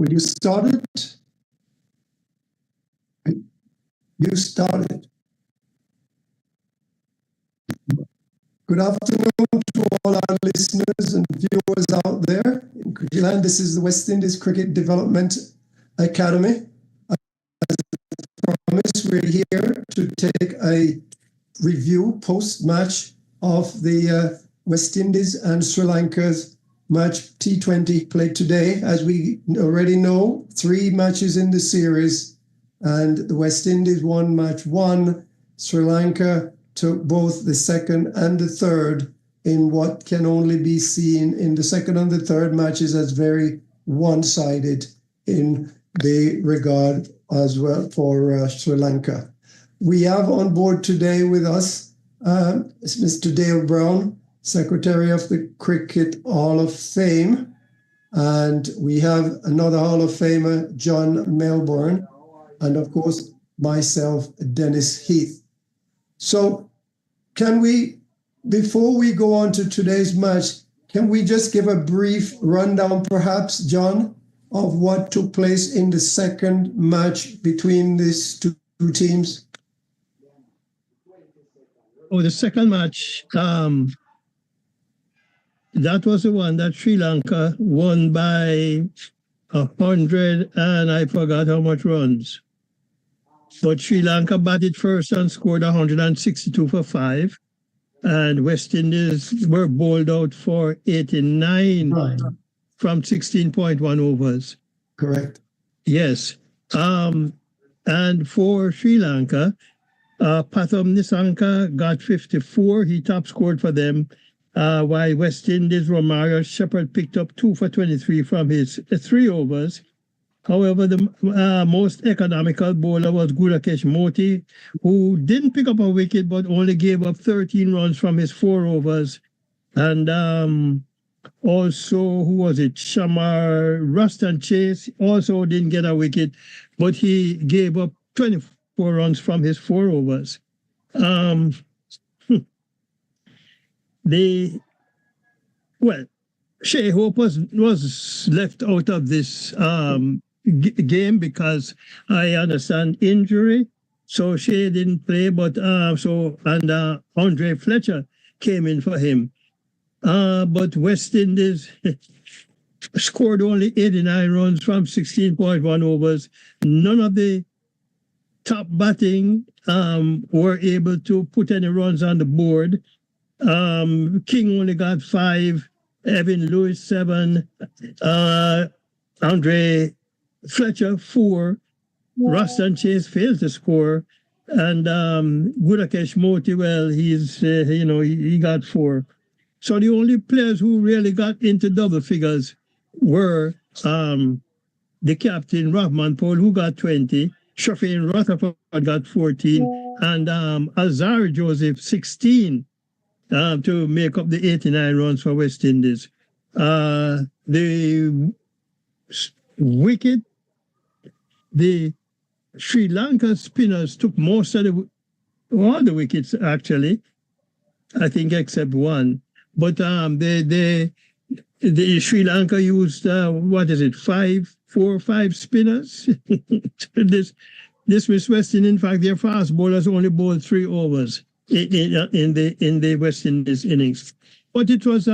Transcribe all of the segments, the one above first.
Will you start it? You started. Good afternoon to all our listeners and viewers out there in Cricketland. This is the West Indies Cricket Development Academy. As promised, we're here to take a review post-match of the West Indies and Sri Lanka's match T20 played today. As we already know, 3 matches in the series, and the West Indies won match 1. Sri Lanka took both the second and the third in what can only be seen in the second and the third matches as very one-sided in the regard as well for Sri Lanka. We have on board today with us Mr. Dale Brown, Secretary of the Cricket Hall of Fame, and we have another Hall of Famer, John Melbourne, and of course myself, Dennis Heath. So can we, before we go on to today's match, can we just give a brief rundown perhaps, John, of what took place in the second match between these two teams? Oh, the second match, that was the one that Sri Lanka won by 100 and I forgot how much runs. But Sri Lanka batted first and scored 162 for 5. And West Indies were bowled out for 89 from 16.1 overs. Correct. Yes. And for Sri Lanka, Pathum Nissanka got 54. He top scored for them. While West Indies, Romario Shepherd picked up 2 for 23 from his 3 overs. However, the most economical bowler was Gudakesh Moti, who didn't pick up a wicket but only gave up 13 runs from his 4 overs. And also, who was it? Shamar Ruston Chase also didn't get a wicket, but he gave up 24 runs from his 4 overs. Shea Hope was left out of this game because I understand injury, so Shea didn't play. But Andre Fletcher came in for him. But West Indies scored only 89 runs from 16.1 overs. None of the top batting were able to put any runs on the board. King only got 5, Evan Lewis 7, Andre Fletcher 4, Ruston Chase failed to score, and Gudakesh Moti, well, he got 4. So the only players who really got into double figures were the captain Rahman Paul, who got 20, Shafin Rutherford got 14, and Azar Joseph 16. To make up the 89 runs for West Indies. The wicket, the Sri Lanka spinners took most of all the wickets, actually, I think, except 1. But the Sri Lanka used, 4 or 5 spinners? This Miss West Indies, in fact, their fast bowlers only bowled 3 overs. In the West Indies innings, but it was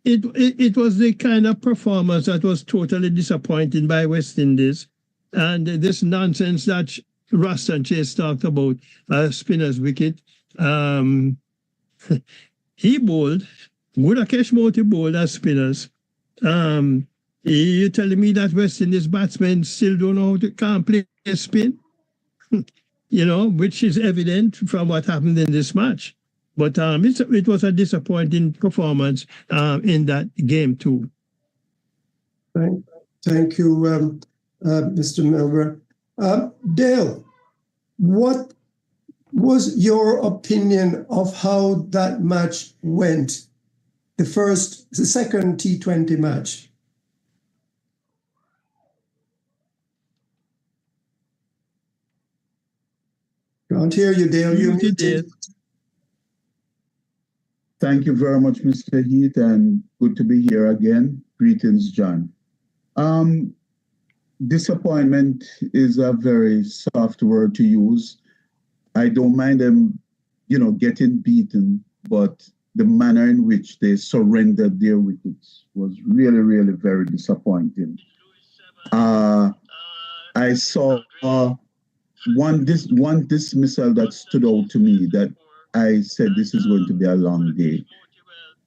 it was the kind of performance that was totally disappointing by West Indies, and this nonsense that Ruston Chase talked about, spinner's wicket. He bowled. Gudakesh Moti bowled as spinners. You're telling me that West Indies batsmen still don't know how to can't play a spin? Which is evident from what happened in this match. But it was a disappointing performance in that game too. Thank you, Mr. Melbourne. Dale, what was your opinion of how that match went? The second T20 match? Can't hear you, Dale. You're muted. Thank you very much, Mr. Heath, and good to be here again. Greetings, John. Um, Disappointment is a very soft word to use. I don't mind them, getting beaten, but the manner in which they surrendered their wickets was really, really very disappointing. Uh, I saw one dismissal that stood out to me that I said this is going to be a long day.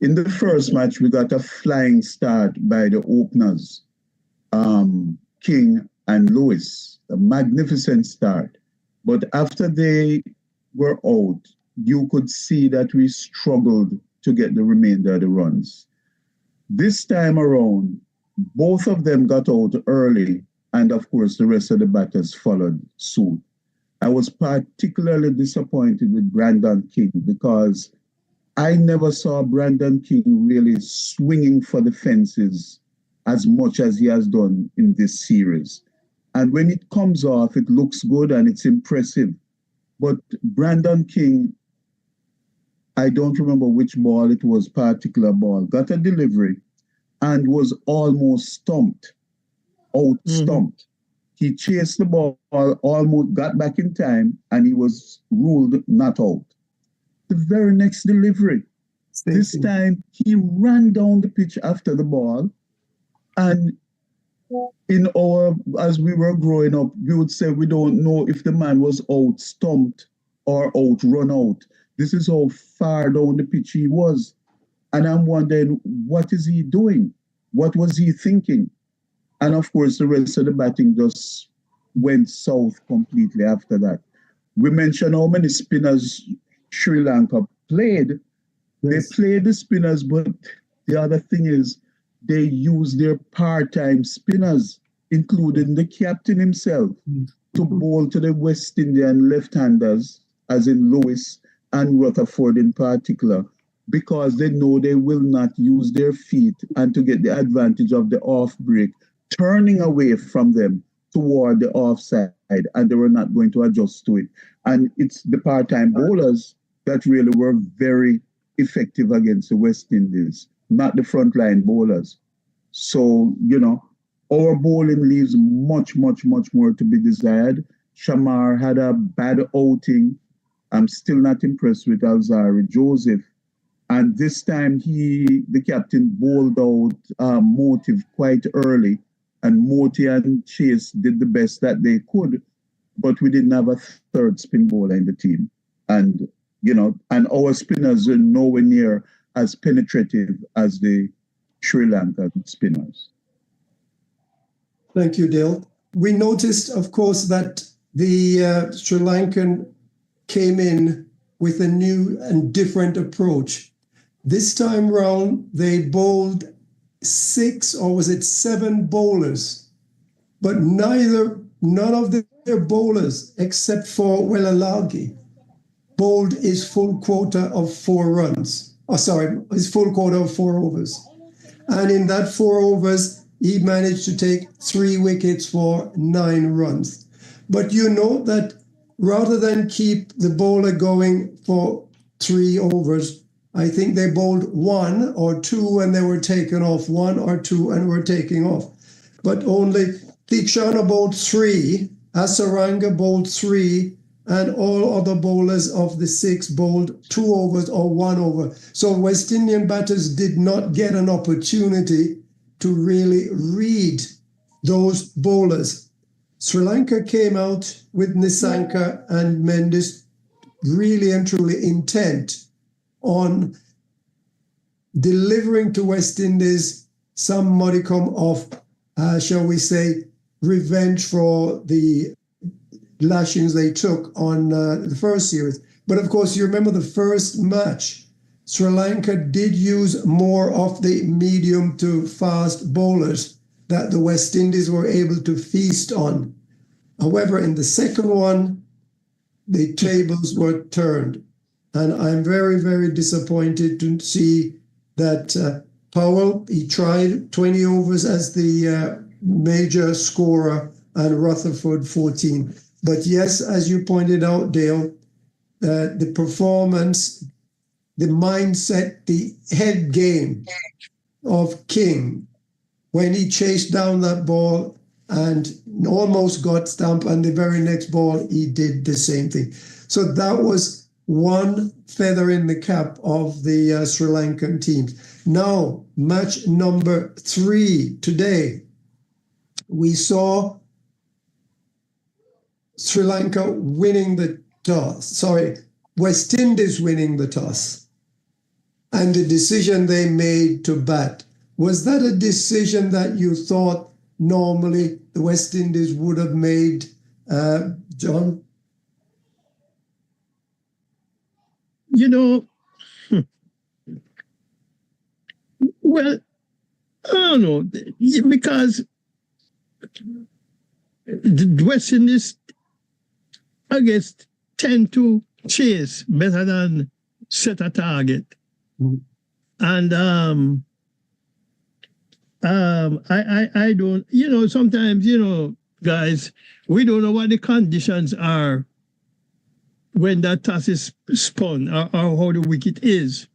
In the first match, we got a flying start by the openers, King and Lewis, a magnificent start. But after they were out, you could see that we struggled to get the remainder of the runs. This time around, both of them got out early, and of course, the rest of the batters followed suit. I was particularly disappointed with Brandon King because I never saw Brandon King really swinging for the fences as much as he has done in this series. And when it comes off, it looks good and it's impressive. But Brandon King, I don't remember which ball it was, particular ball, got a delivery and was almost stumped, out stumped. He chased the ball, almost got back in time, and he was ruled not out. The very next delivery, this time he ran down the pitch after the ball, and as we were growing up, we would say we don't know if the man was out stumped or out run out. This is how far down the pitch he was. And I'm wondering, what is he doing? What was he thinking? And of course, the rest of the batting just went south completely after that. We mentioned how many spinners Sri Lanka played. Yes. They played the spinners, but the other thing is they used their part-time spinners, including the captain himself, to bowl to the West Indian left-handers, as in Lewis and Rutherford in particular, because they know they will not use their feet and to get the advantage of the off break, turning away from them toward the offside, and they were not going to adjust to it. And it's the part-time bowlers that really were very effective against the West Indies, not the frontline bowlers. So, our bowling leaves much, much, much more to be desired. Shamar had a bad outing. I'm still not impressed with Alzari Joseph. And this time the captain bowled out Motive quite early. And Moti and Chase did the best that they could, but we didn't have a third spin bowler in the team. And, and our spinners are nowhere near as penetrative as the Sri Lankan spinners. Thank you, Dale. We noticed, of course, that the Sri Lankan came in with a new and different approach. This time round, they bowled 6 or was it 7 bowlers, but none of their bowlers, except for Welalagi, bowled his full quota of 4 runs. His full quota of 4 overs. And in that 4 overs, he managed to take 3 wickets for 9 runs. But you note that rather than keep the bowler going for 3 overs, I think they bowled 1 or 2 and they were taken off, 1 or 2 and were taking off. But only Tikshana bowled 3, Asaranga bowled 3, and all other bowlers of the 6 bowled 2 overs or 1 over. So West Indian batters did not get an opportunity to really read those bowlers. Sri Lanka came out with Nisanka and Mendes really and truly intent on delivering to West Indies some modicum of, shall we say, revenge for the lashings they took on the first series. But of course, you remember the first match, Sri Lanka did use more of the medium to fast bowlers that the West Indies were able to feast on. However, in the second one, the tables were turned. And I'm very, very disappointed to see that Powell, he tried 20 overs as the major scorer and Rutherford 14. But yes, as you pointed out, Dale, the performance, the mindset, the head game of King when he chased down that ball and almost got stumped, and the very next ball he did the same thing. So that was one feather in the cap of the Sri Lankan teams. Now, match number 3 today, we saw Sri Lanka winning the toss. Sorry, West Indies winning the toss. And the decision they made to bat. Was that a decision that you thought normally the West Indies would have made, John? You know, well, I don't know, because the West Indies, I guess, tend to chase better than set a target. Mm-hmm. And I don't, sometimes, guys, we don't know what the conditions are when that toss is spun, or how the wicket is.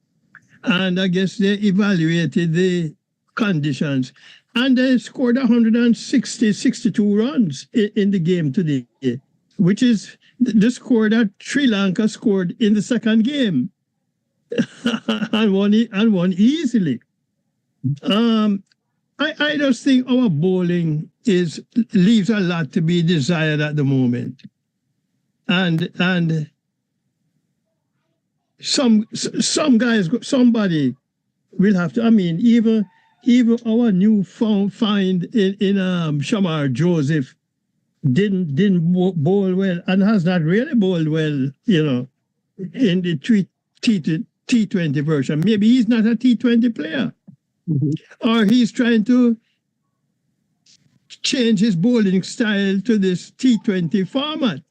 And I guess they evaluated the conditions. And they scored 62 runs in the game today, which is the score that Sri Lanka scored in the second game. and won easily. I just think our bowling leaves a lot to be desired at the moment. And some guys, somebody will have to. I mean, even our new find in Shamar Joseph didn't bowl well and has not really bowled well, in the T20 version. Maybe he's not a T20 player, or he's trying to change his bowling style to this T20 format.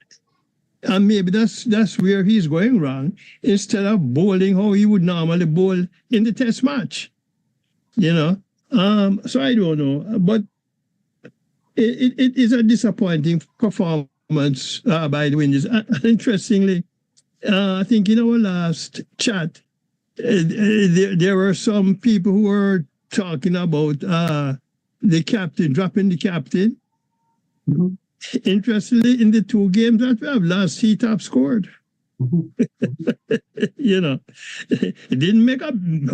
And maybe that's where he's going wrong. Instead of bowling how he would normally bowl in the test match, So I don't know, but it is a disappointing performance by the Windies. Interestingly, I think in our last chat, there were some people who were talking about the captain, dropping the captain. Mm-hmm. Interestingly, in the 2 games that we have lost, he top scored. He didn't make a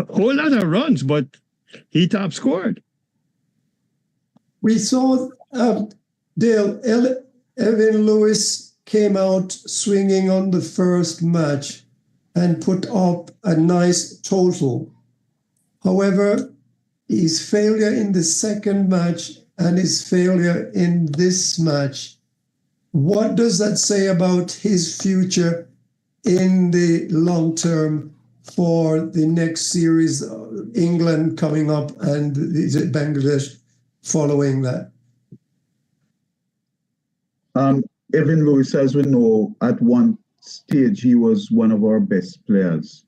whole lot of runs, but he top scored. We saw Dale, Evan Lewis came out swinging on the first match and put up a nice total. However, his failure in the second match and his failure in this match, what does that say about his future in the long term for the next series, England coming up and is it Bangladesh following that? Evan Lewis, as we know, at one stage, he was one of our best players.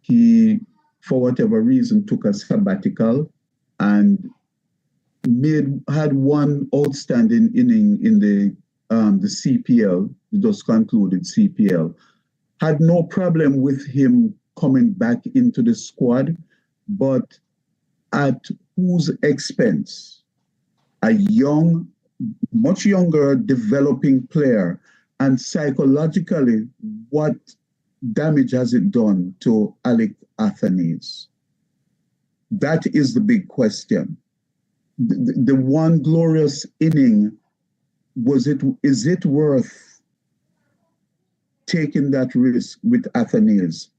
He, for whatever reason, took a sabbatical and had one outstanding inning in the CPL, the just concluded CPL. Had no problem with him coming back into the squad, but at whose expense? A young, much younger, developing player, and psychologically, what damage has it done to Alec Athanaze? That is the big question. The one glorious inning, is it worth taking that risk with Athanaze?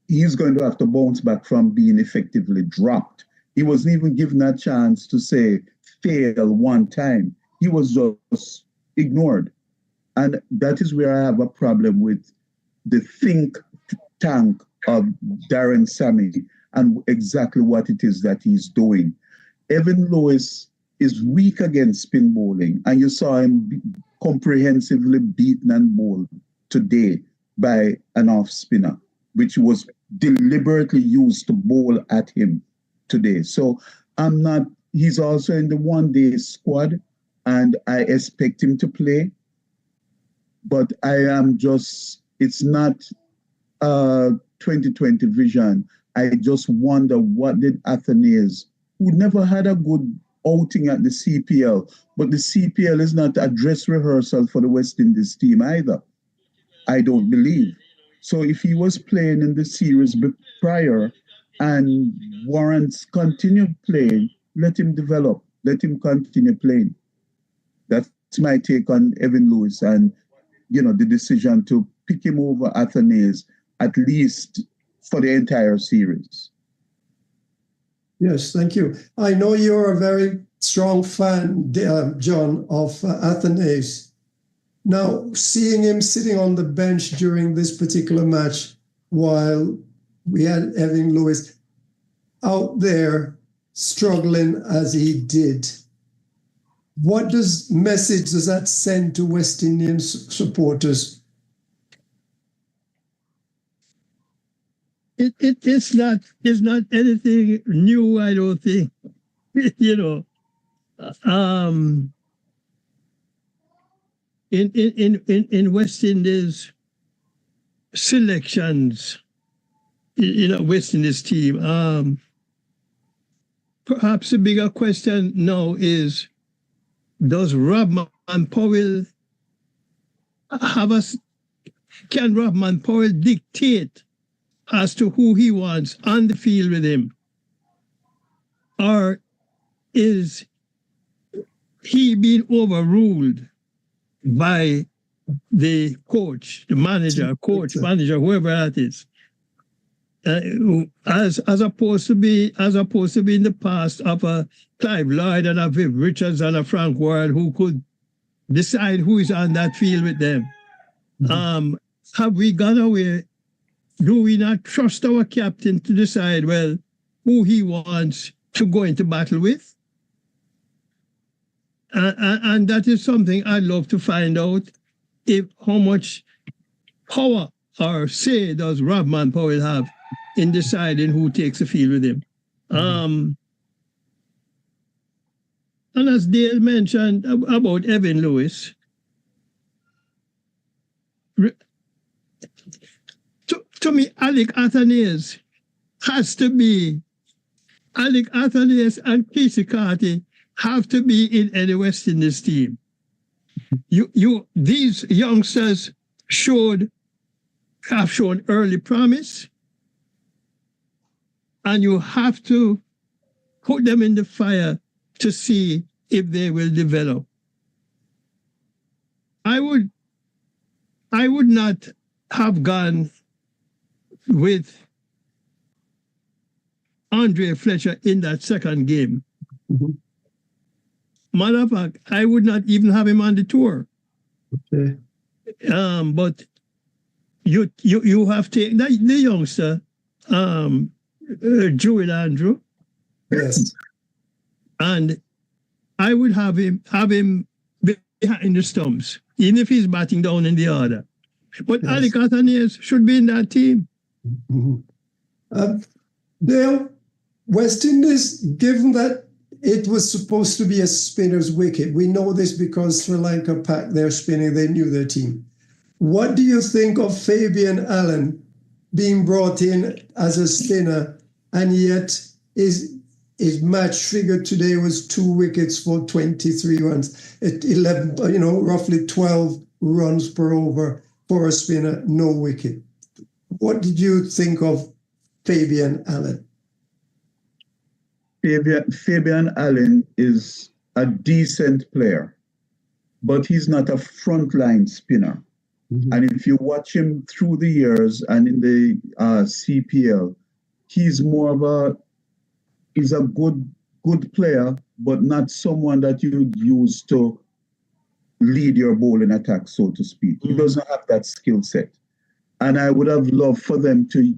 He's going to have to bounce back from being effectively dropped. He wasn't even given a chance to say fail one time. He was just ignored. And that is where I have a problem with the think tank of Darren Sammy and exactly what it is that he's doing. Evan Lewis is weak against spin bowling, and you saw him comprehensively beaten and bowled today by an off spinner, which was deliberately used to bowl at him today. So he's also in the one-day squad, and I expect him to play. But it's not 2020 vision. I just wonder, what did Athanaze, who never had a good outing at the CPL, but the CPL is not a dress rehearsal for the West Indies team either, I don't believe. So if he was playing in the series prior and warrants continued playing, let him develop, let him continue playing. That's my take on Evan Lewis and, the decision to pick him over Athanaze, at least for the entire series. Yes, thank you. I know you're a very strong fan, John, of Athanaze. Now, seeing him sitting on the bench during this particular match while we had Evan Lewis out there struggling as he did, what message does that send to West Indian supporters? It's not anything new, I don't think. In West Indies selections, West Indies team, perhaps the bigger question now is, does Robman Powell can Robman Powell dictate as to who he wants on the field with him? Or is he being overruled by the coach, the manager, whoever that is? As opposed to be in the past of a Clive Lloyd and a Viv Richards and a Frank Ward who could decide who is on that field with them. Mm-hmm. Have we gone away? Do we not trust our captain to decide, who he wants to go into battle with? And that is something I'd love to find out, how much power or say does Robman Powell have in deciding who takes the field with him. Mm-hmm. And as Dale mentioned about Evan Lewis, to me, Alec Athanaze and Casey Carty have to be in any West Indies team. These youngsters have shown early promise, and you have to put them in the fire to see if they will develop. I would not have gone with Andre Fletcher in that second game. Mm-hmm. Matter of fact, I would not even have him on the tour. Okay. But you have taken the youngster, Joel Andrew. Yes. And I would have him behind the stumps, even if he's batting down in the order. But yes. Alec Athanaze should be in that team. Mm-hmm. Dale, West Indies, given that it was supposed to be a spinner's wicket, we know this because Sri Lanka packed their spinning, they knew their team. What do you think of Fabian Allen being brought in as a spinner, and yet his match figure today was 2 wickets for 23 runs, at 11, roughly 12 runs per over for a spinner, no wicket. What did you think of Fabian Allen? Fabian Allen is a decent player, but he's not a frontline spinner. Mm-hmm. And if you watch him through the years and in the CPL, he's a good player, but not someone that you'd use to lead your bowling attack, so to speak. Mm-hmm. He doesn't have that skill set. And I would have loved for them to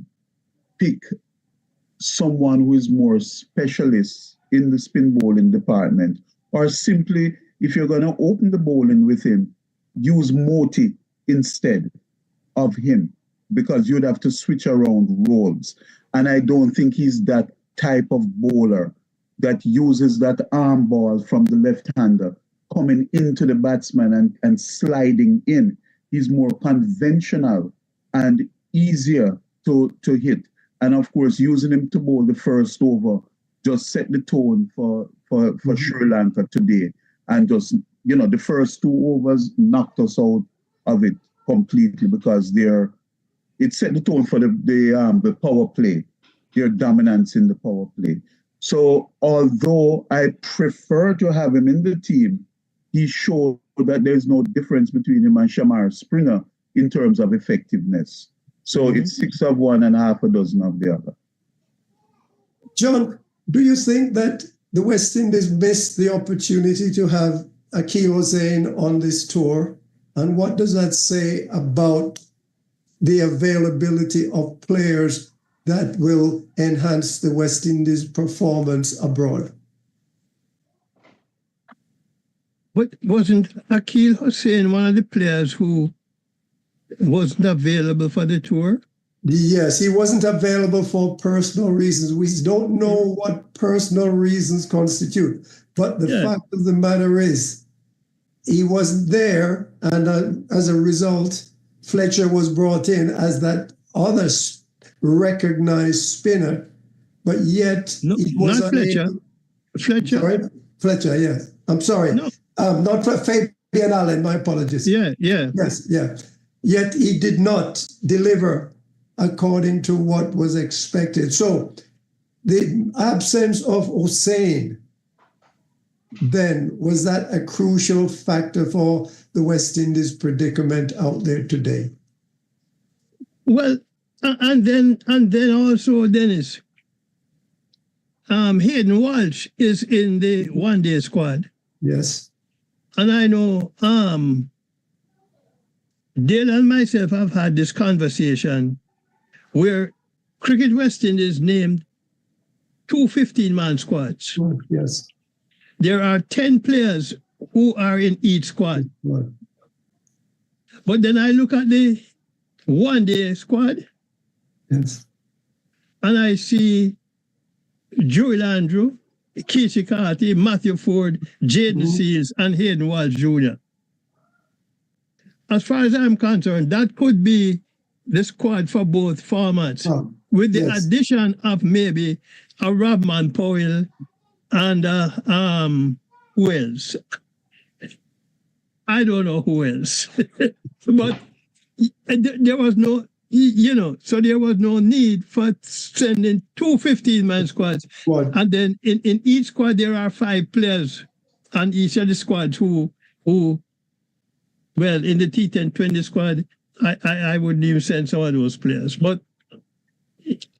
pick someone who is more specialist in the spin bowling department, or simply, if you're going to open the bowling with him, use Moti instead of him, because you'd have to switch around roles. And I don't think he's that type of bowler that uses that arm ball from the left-hander coming into the batsman and sliding in. He's more conventional and easier to hit. And of course, using him to bowl the first over just set the tone for Sri Lanka today, and just, you know, the first 2 overs knocked us out of it completely, because it set the tone for the power play, their dominance in the power play. So although I prefer to have him in the team, he showed that there's no difference between him and Shamar Springer in terms of effectiveness. So it's 6 of one and half a dozen of the other. John, do you think that the West Indies missed the opportunity to have Akeal Hossain on this tour? And what does that say about the availability of players that will enhance the West Indies' performance abroad? But wasn't Akeal Hossain one of the players who wasn't available for the tour? Yes, he wasn't available for personal reasons. We don't know what personal reasons constitute. But the fact of the matter is, he wasn't there, and as a result, Fletcher was brought in as that other recognized spinner, but yet he was not Fletcher. Fletcher. Sorry? Fletcher, yes. I'm sorry. No. Not Fabian Allen, my apologies. Yeah. Yes, yeah. Yet he did not deliver according to what was expected. So the absence of Hossain, then, was that a crucial factor for the West Indies predicament out there today? Well, and then also, Dennis, Hayden Walsh is in the one-day squad. Yes. And I know Dale and myself have had this conversation where Cricket West Indies named 2 15-man squads. Oh, yes. There are 10 players who are in each squad. Right. But then I look at the one-day squad, Yes. and I see Joel Andrew, Keith Carty, Matthew Ford, Jaden Seals, and Hayden Walsh Jr. As far as I'm concerned, that could be the squad for both formats, with the addition of maybe a Robman Powell and who else? I don't know who else. But there was no, so there was no need for sending 2 15-man squads. Right. And then in each squad, there are 5 players on each of the squads who well, in the T20 squad, I wouldn't even send some of those players. But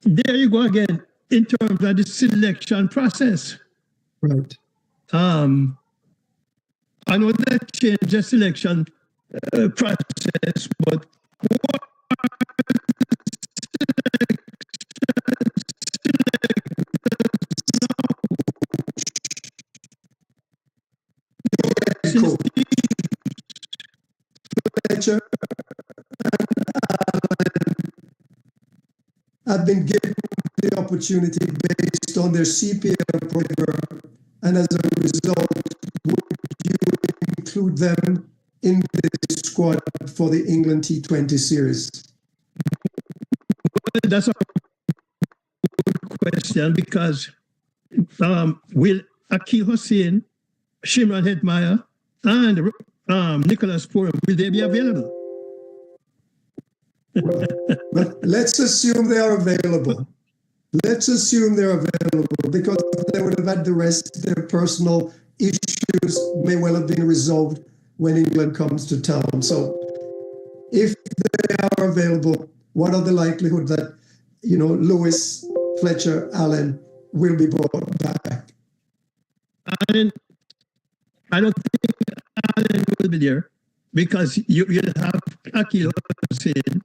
there you go again, in terms of the selection process. Right. I know that changed the selection process, but Fletcher have been given the opportunity based on their CPL program, and as a result, would you include them in the squad for the England T20 series? Well, that's a good question, because will Akeal Hossain, Shimron Hetmeyer, and Nicholas Poor, will they be available? But let's assume they are available. Let's assume they're available, because they would have had the rest, their personal issues may well have been resolved when England comes to town. So if they are available, what are the likelihood that, Lewis, Fletcher, Allen will be brought back? I don't think Allen will be there, because you'll have Akeal Hossain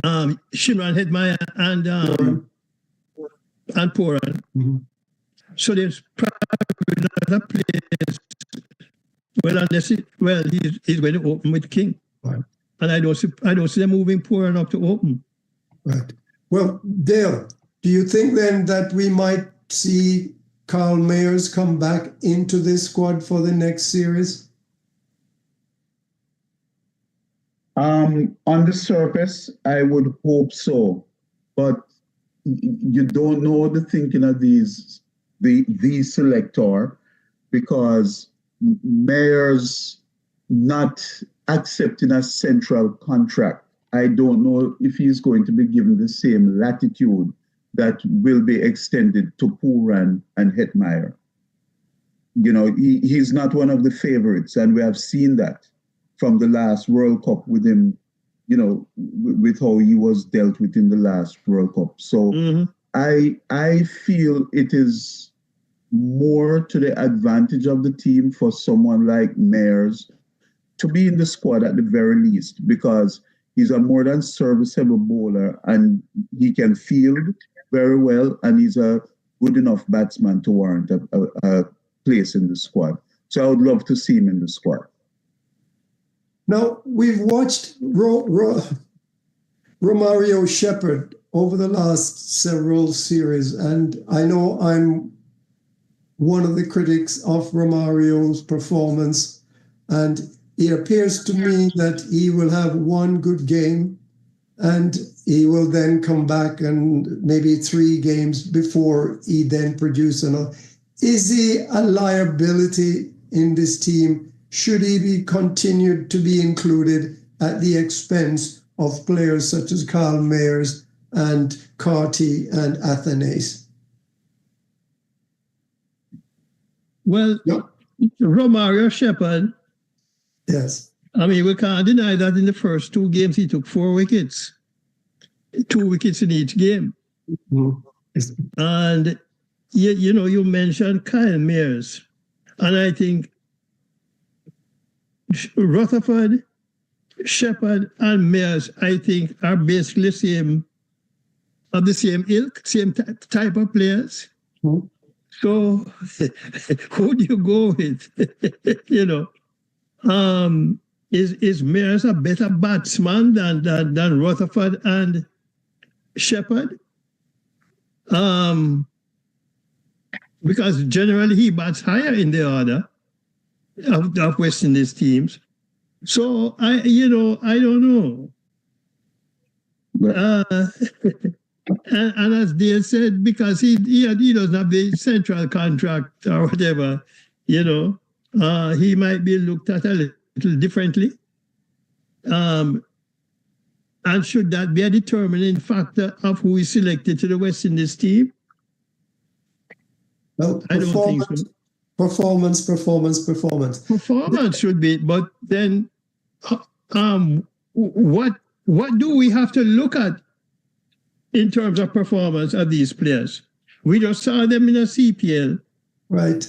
and Shimron Hetmeyer and Poran. Mm-hmm. So there's probably not a place. Well, he's going to open with King, Right. and I don't see them moving Poran up to open. Right. Well, Dale, do you think then that we might see Carl Mayers come back into this squad for the next series? On the surface, I would hope so. But you don't know the thinking of the selector, because Mayer's not accepting a central contract. I don't know if he's going to be given the same latitude that will be extended to Pooran and Hetmeyer. You know, he's not one of the favorites, and we have seen that from the last World Cup with him, you know, with how he was dealt with in the last World Cup. So I feel it is more to the advantage of the team for someone like Mayers to be in the squad at the very least, because he's a more than serviceable bowler and he can field very well, and he's a good enough batsman to warrant a place in the squad. So I would love to see him in the squad. Now, we've watched Romario Shepherd over the last several series, and I know I'm one of the critics of Romario's performance, and it appears to me that he will have one good game and he will then come back and maybe 3 games before he then produces another. Is he a liability in this team? Should he be continued to be included at the expense of players such as Carl Mayers and Carty and Athanase? Well, Romario Shepherd, yes. I mean, we can't deny that in the first 2 games he took 4 wickets, 2 wickets in each game. Yes. And, you know, you mentioned Kyle Mayers, and I think Rutherford, Shepherd, and Mayers, I think, are basically of the same ilk, same type of players. Mm-hmm. So who do you go with? You know, is Mayers a better batsman than Rutherford and Shepherd? Because generally he bats higher in the order of West Indies teams. So I don't know. And as Dale said, because he doesn't have the central contract or whatever, you know, he might be looked at a little differently. And should that be a determining factor of who is selected to the West Indies team? Well, I don't think so. Performance. Performance should be, but then what do we have to look at in terms of performance of these players? We just saw them in a CPL. Right.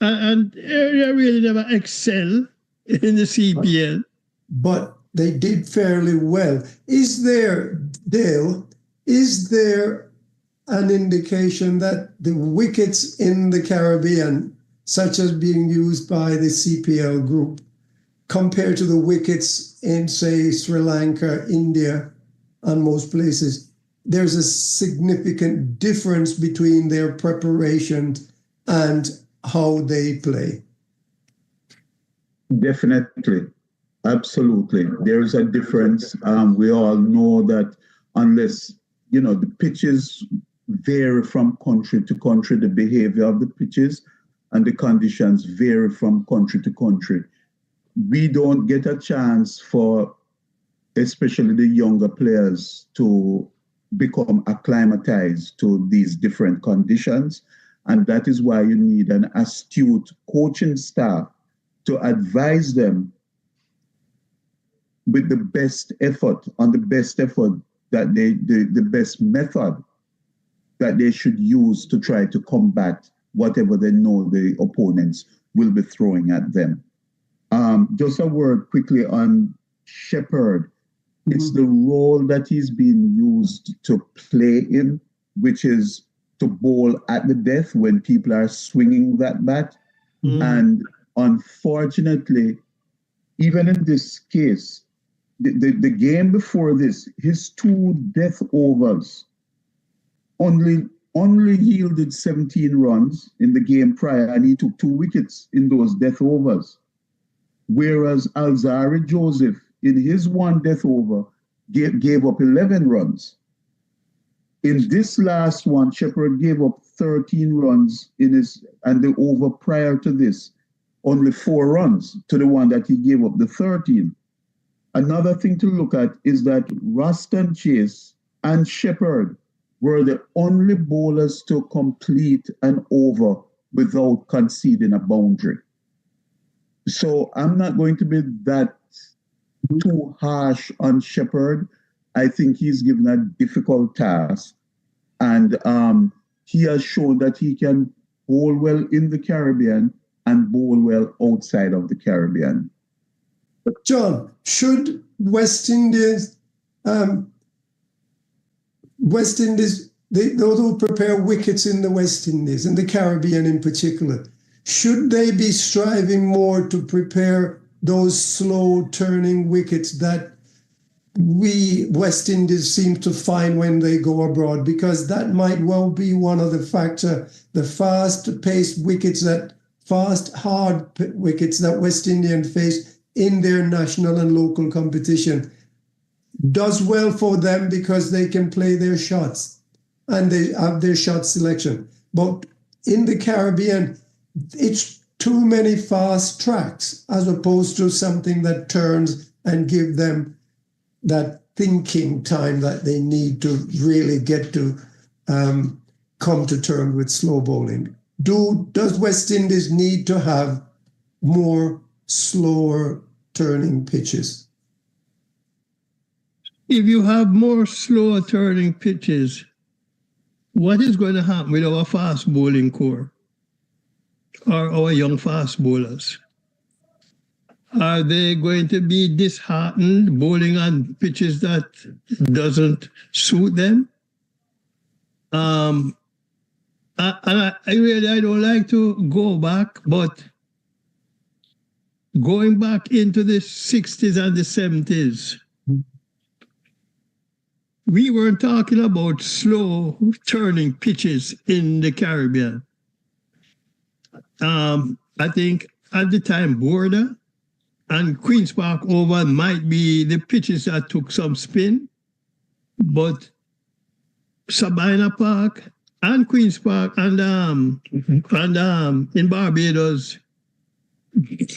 And they really never excel in the CPL. But they did fairly well. Is there, Dale, an indication that the wickets in the Caribbean, such as being used by the CPL group, compared to the wickets in, say, Sri Lanka, India, and most places, there's a significant difference between their preparation and how they play? Definitely. Absolutely. There is a difference. We all know that unless, you know, the pitches vary from country to country, the behavior of the pitches and the conditions vary from country to country. We don't get a chance for especially the younger players to become acclimatized to these different conditions. And that is why you need an astute coaching staff to advise them with the best effort, that the best method that they should use to try to combat whatever they know the opponents will be throwing at them. Just a word quickly on Shepherd. Mm-hmm. It's the role that he's being used to play in, which is to bowl at the death when people are swinging that bat. Mm-hmm. And unfortunately, even in this case, the game before this, his 2 death overs only yielded 17 runs in the game prior, and he took 2 wickets in those death overs. Whereas Alzari Joseph, in his 1 death over, gave up 11 runs. In this last one, Shepherd gave up 13 runs and the over prior to this, only 4 runs to the one that he gave up, the 13. Another thing to look at is that Ruston Chase and Shepherd were the only bowlers to complete an over without conceding a boundary. So I'm not going to be that too harsh on Shepherd. I think he's given a difficult task, and he has shown that he can bowl well in the Caribbean and bowl well outside of the Caribbean. John, should West Indies, those who prepare wickets in the West Indies, in the Caribbean in particular, should they be striving more to prepare those slow turning wickets that we West Indies seem to find when they go abroad? Because that might well be one of the factors, the fast-paced wickets, hard wickets that West Indians face in their national and local competition does well for them because they can play their shots and they have their shot selection. But in the Caribbean, it's too many fast tracks as opposed to something that turns and give them that thinking time that they need to really get to come to terms with slow bowling. Does West Indies need to have more slower turning pitches? If you have more slower turning pitches, what is going to happen with our fast bowling core or our young fast bowlers? Are they going to be disheartened bowling on pitches that doesn't suit them? I don't like to go back, but going back into the 60s and the 70s, we weren't talking about slow turning pitches in the Caribbean. I think at the time, Border and Queen's Park Oval might be the pitches that took some spin, but Sabina Park and Queen's Park and in Barbados,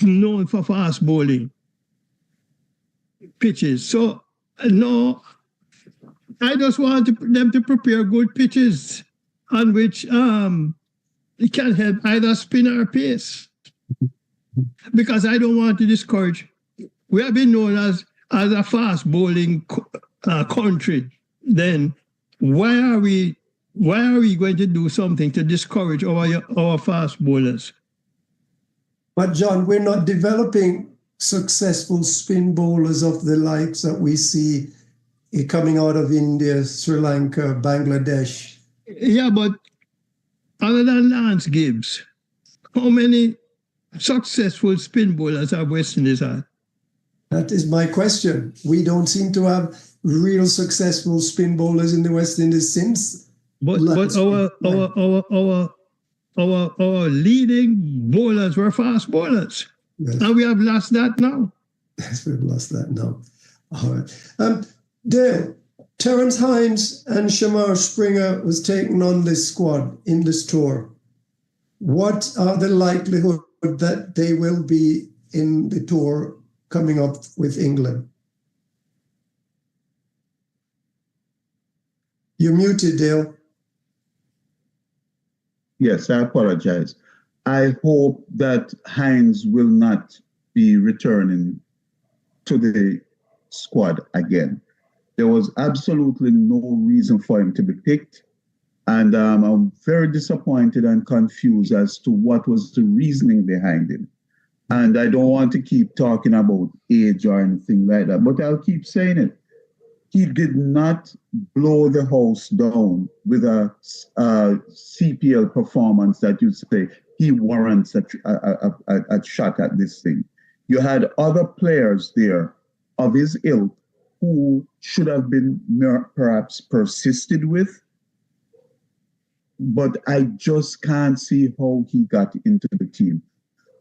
known for fast bowling pitches. So no, I just want them to prepare good pitches on which it can help either spin or pace. Because I don't want to discourage. We have been known as a fast bowling country. Then why are we going to do something to discourage our fast bowlers? But John, we're not developing successful spin bowlers of the likes that we see coming out of India, Sri Lanka, Bangladesh. Yeah, but other than Lance Gibbs, how many successful spin bowlers have West Indies had? That is my question. We don't seem to have real successful spin bowlers in the West Indies since. But our leading bowlers were fast bowlers. Yes. And we have lost that now. Yes, we've lost that now. All right. Dale, Terence Hines and Shamar Springer was taken on this squad in this tour. What are the likelihood that they will be in the tour coming up with England? You're muted, Dale. Yes, I apologize. I hope that Hines will not be returning to the squad again. There was absolutely no reason for him to be picked. And I'm very disappointed and confused as to what was the reasoning behind it. And I don't want to keep talking about age or anything like that, but I'll keep saying it. He did not blow the house down with a CPL performance that you say he warrants a shot at this thing. You had other players there of his ilk who should have been perhaps persisted with, but I just can't see how he got into the team.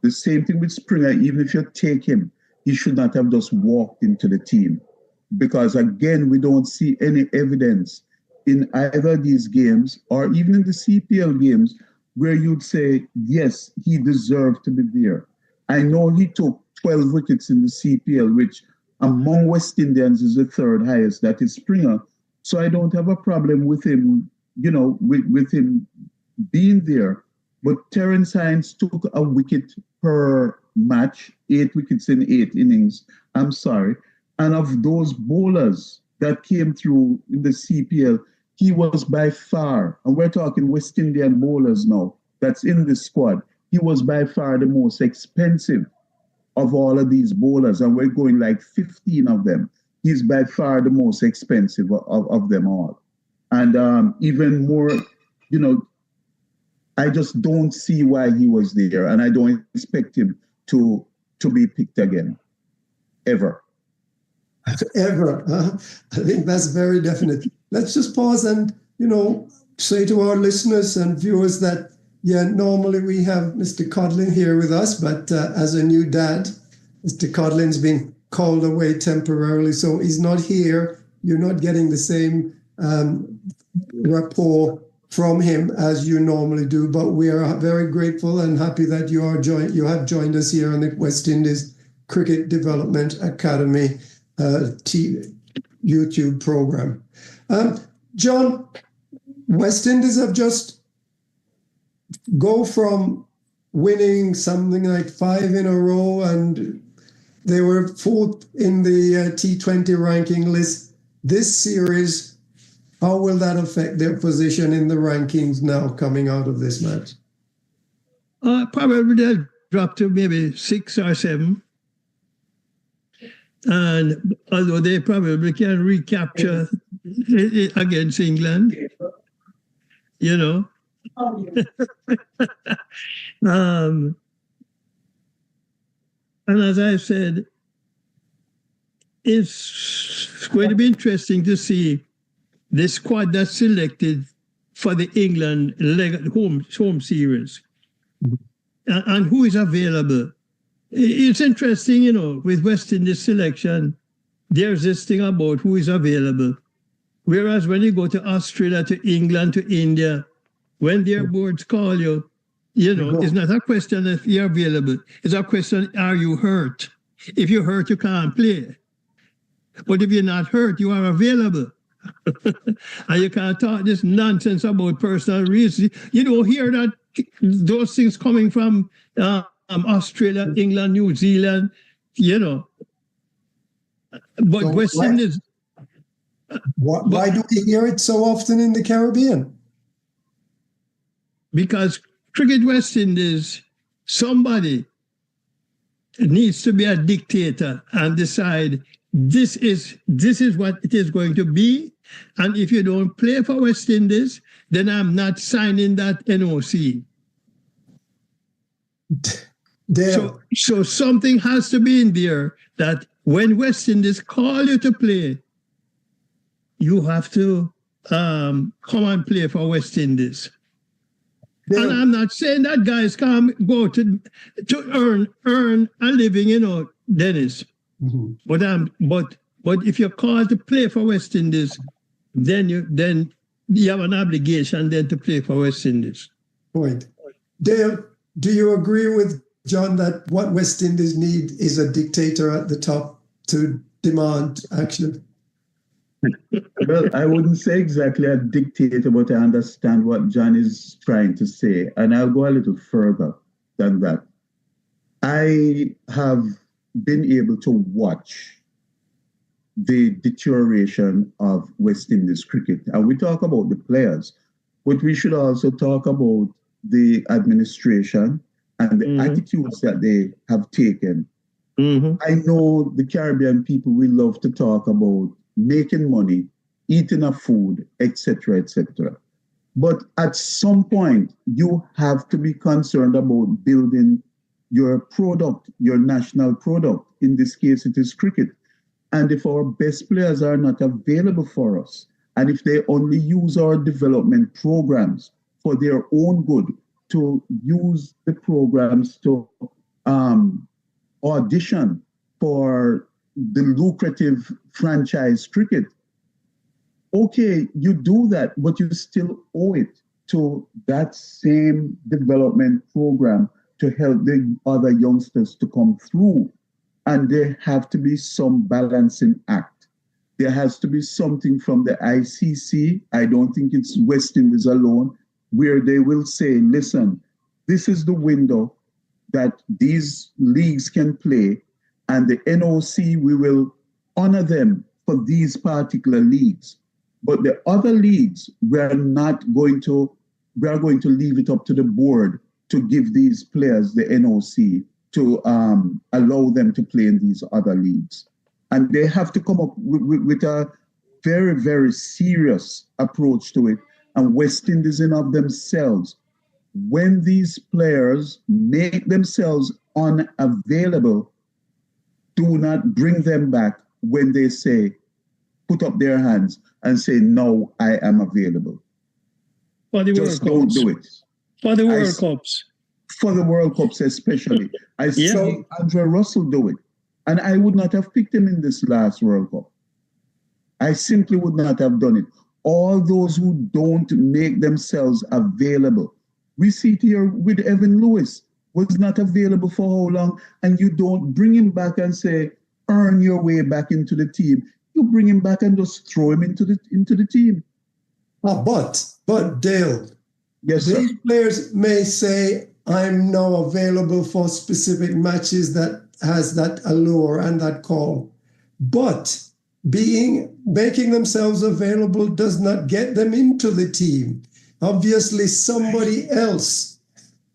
The same thing with Springer. Even if you take him, he should not have just walked into the team. Because again, we don't see any evidence in either of these games or even in the CPL games where you'd say, yes, he deserved to be there. I know he took 12 wickets in the CPL, which among West Indians is the third highest. That is Springer. So I don't have a problem with him, with him being there. But Terence Hines took a wicket per match, 8 wickets in 8 innings. I'm sorry. And of those bowlers that came through in the CPL, he was by far, and we're talking West Indian bowlers now, that's in the squad, he was by far the most expensive of all of these bowlers, and we're going like 15 of them. He's by far the most expensive of them all. And even more, I just don't see why he was there, and I don't expect him to be picked again, ever. Ever. I think that's very definite. Let's just pause and, say to our listeners and viewers that, normally we have Mr. Codlin here with us, but as a new dad, Mr. Codlin's been called away temporarily, so he's not here. You're not getting the same rapport from him as you normally do, but we are very grateful and happy that you have joined us here on the West Indies Cricket Development Academy YouTube program. John, West Indies have just go from winning something like 5 in a row, and they were 4th in the T20 ranking list. This series, how will that affect their position in the rankings now coming out of this match? Probably they'll drop to maybe 6 or 7. And although they probably can recapture it against England, and as I said, it's going to be interesting to see the squad that's selected for the England home series and who is available. It's interesting, with West Indies selection, there's this thing about who is available. Whereas when you go to Australia, to England, to India, when their boards call you, it's not a question if you're available. It's a question, are you hurt? If you're hurt, you can't play. But if you're not hurt, you are available. And you can't talk this nonsense about personal reasons. You don't hear that those things coming from Australia, England, New Zealand, But So West Indies. Why do we hear it so often in the Caribbean? Because Cricket West Indies, somebody needs to be a dictator and decide this is what it is going to be. And if you don't play for West Indies, then I'm not signing that NOC. So something has to be in there that when West Indies call you to play, you have to come and play for West Indies. And I'm not saying that guys can't go to earn a living, Dennis. Mm-hmm. But if you're called to play for West Indies, then you have an obligation then to play for West Indies. Point. Dale, do you agree with John that what West Indies need is a dictator at the top to demand action? Well, I wouldn't say exactly a dictator, but I understand what John is trying to say. And I'll go a little further than that. I have been able to watch the deterioration of West Indies cricket. And we talk about the players, but we should also talk about the administration and the attitudes that they have taken. Mm-hmm. I know the Caribbean people, we love to talk about making money, eating a food, etc., etc. But at some point, you have to be concerned about building your product, your national product. In this case, it is cricket. And if our best players are not available for us, and if they only use our development programs for their own good, to use the programs to audition for the lucrative franchise cricket, Okay, you do that, but you still owe it to that same development program to help the other youngsters to come through. And there have to be some balancing act. There has to be something from the ICC. I don't think it's West Indies alone, where they will say, listen, this is the window that these leagues can play, and the NOC, we will honor them for these particular leagues. But the other leagues, we are going to leave it up to the board to give these players the NOC to allow them to play in these other leagues. And they have to come up with a very, very serious approach to it. And West Indies in of themselves, when these players make themselves unavailable, do not bring them back when they say, put up their hands and say, no, I am available. For the Just World don't Cups. do it. For the World Cups. For the World Cups especially. I saw Andre Russell do it. And I would not have picked him in this last World Cup. I simply would not have done it. All those who don't make themselves available. We see it here with Evan Lewis, was not available for how long, and you don't bring him back and say, earn your way back into the team. You bring him back and just throw him into the team. But Dale, yes, these sir. players may say, I'm now available for specific matches that has that allure and that call. But making themselves available does not get them into the team. Obviously, somebody else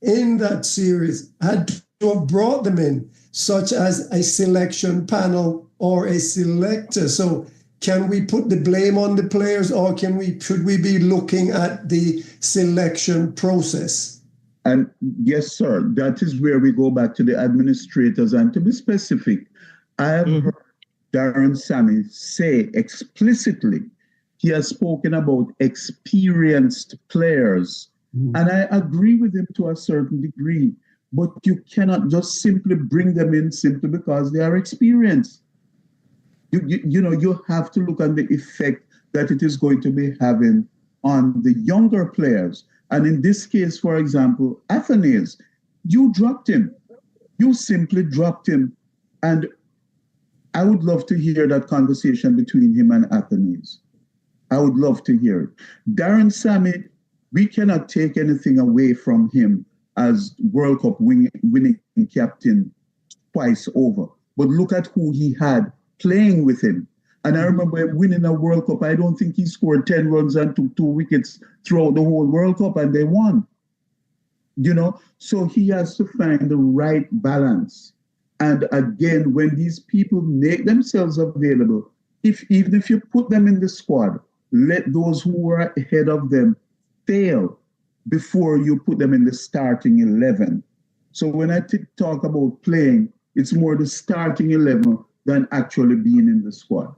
in that series had to have brought them in, such as a selection panel or a selector. So can we put the blame on the players, or should we be looking at the selection process? And yes, sir, that is where we go back to the administrators. And to be specific, I have heard Darren Sammy say explicitly, he has spoken about experienced players. And I agree with him to a certain degree, but you cannot just simply bring them in simply because they are experienced. You have to look at the effect that it is going to be having on the younger players. And in this case, for example, Athanaze, you dropped him. You simply dropped him. And I would love to hear that conversation between him and Athanaze. I would love to hear it. Darren Sammy, we cannot take anything away from him as World Cup winning captain twice over. But look at who he had playing with him. And I remember him winning a World Cup. I don't think he scored 10 runs and took 2 wickets throughout the whole World Cup, and they won. So he has to find the right balance. And again, when these people make themselves available, even if you put them in the squad, let those who are ahead of them fail before you put them in the starting 11. So when I talk about playing, it's more the starting 11 than actually being in the squad.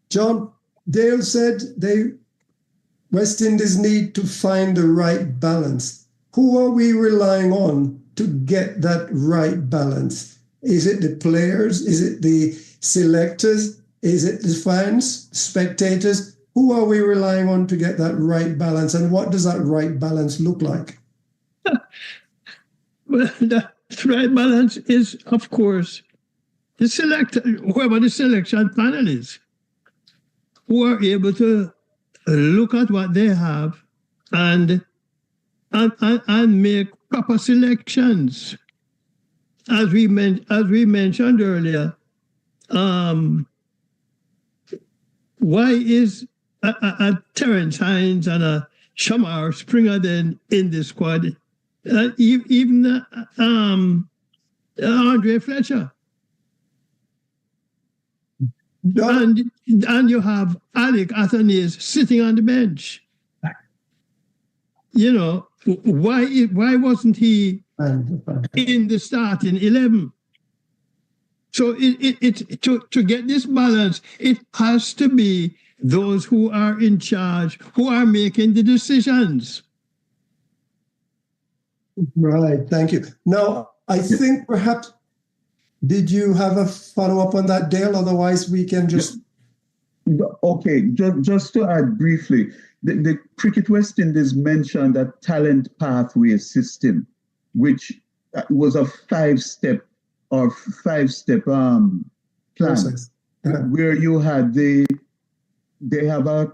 John, Dale said West Indies need to find the right balance. Who are we relying on to get that right balance? Is it the players? Is it the selectors? Is it the fans, spectators? Who are we relying on to get that right balance? And what does that right balance look like? Well, the right balance is, of course, whoever the selection panel is, who are able to look at what they have and make proper selections. As we mentioned earlier, why is a Terence Hines and a Shamar Springer then in the squad? Even Andre Fletcher. And you have Alec Athanaze sitting on the bench. Why wasn't he in the starting 11? So to get this balance, it has to be those who are in charge, who are making the decisions. Right, thank you. Now, I think perhaps, did you have a follow-up on that, Dale? Otherwise, we can just... Okay, just to add briefly, the Cricket West Indies mentioned a talent pathway system, which was a five-step plan Process. where you had they have a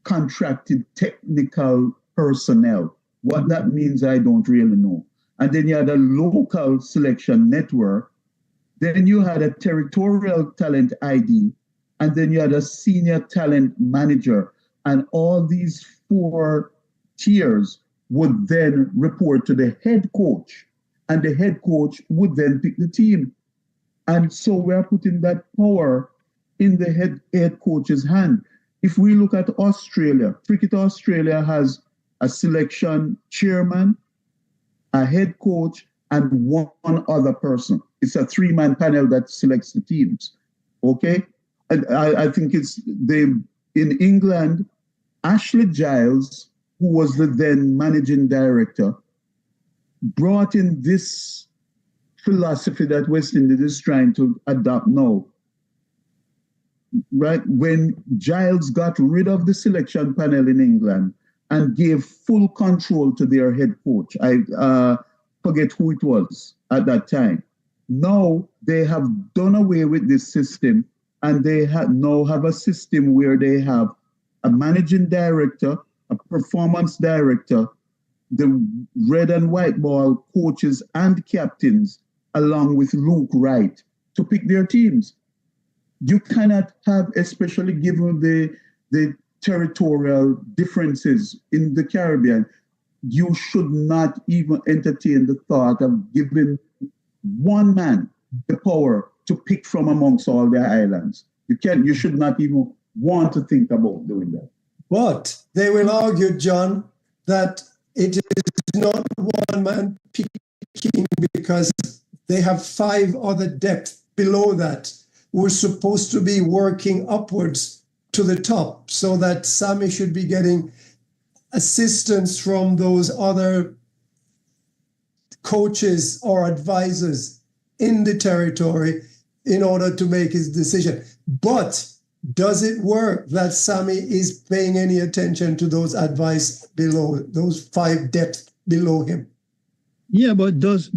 contracted technical personnel. What that means, I don't really know. And then you had a local selection network. Then you had a territorial talent ID, and then you had a senior talent manager. And all these four tiers would then report to the head coach, and the head coach would then pick the team. And so we're putting that power in the head coach's hand. If we look at Australia, Cricket Australia has a selection chairman, a head coach, and one other person. It's a three-man panel that selects the teams. Okay? And I think in England, Ashley Giles, who was the then managing director, brought in this philosophy that West Indies is trying to adopt now. Right? When Giles got rid of the selection panel in England and gave full control to their head coach, I forget who it was at that time. Now they have done away with this system, and they now have a system where they have a managing director, a performance director, the red and white ball coaches and captains, along with Luke Wright, to pick their teams. You cannot have, especially given the territorial differences in the Caribbean, you should not even entertain the thought of giving one man the power to pick from amongst all the islands. You should not even want to think about doing that. But they will argue, John, that it is not one man picking because they have five other depth below that who are supposed to be working upwards to the top, so that Sammy should be getting assistance from those other coaches or advisors in the territory in order to make his decision. But does it work that Sammy is paying any attention to those advice below, those five depths below him? Yeah, but does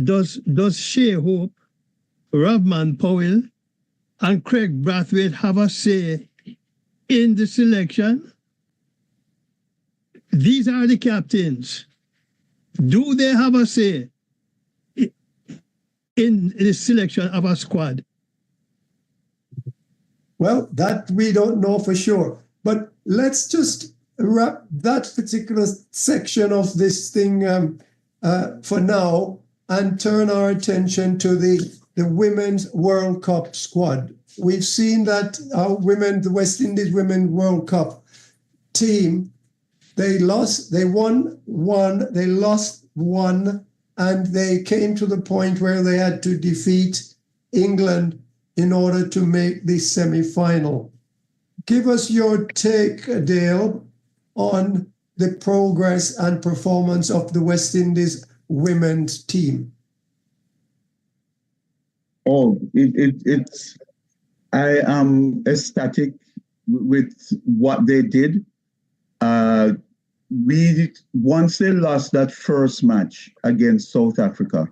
Shea Hope, Ravman Powell, and Craig Brathwaite have a say in the selection? These are the captains. Do they have a say in the selection of a squad? Well, that we don't know for sure. But let's just wrap that particular section of this thing for now and turn our attention to the Women's World Cup squad. We've seen that our the West Indies Women's World Cup team, they won one, they lost one, and they came to the point where they had to defeat England in order to make the semi-final. Give us your take, Dale, on the progress and performance of the West Indies women's team. Oh, it's I am ecstatic with what they did. Once they lost that first match against South Africa,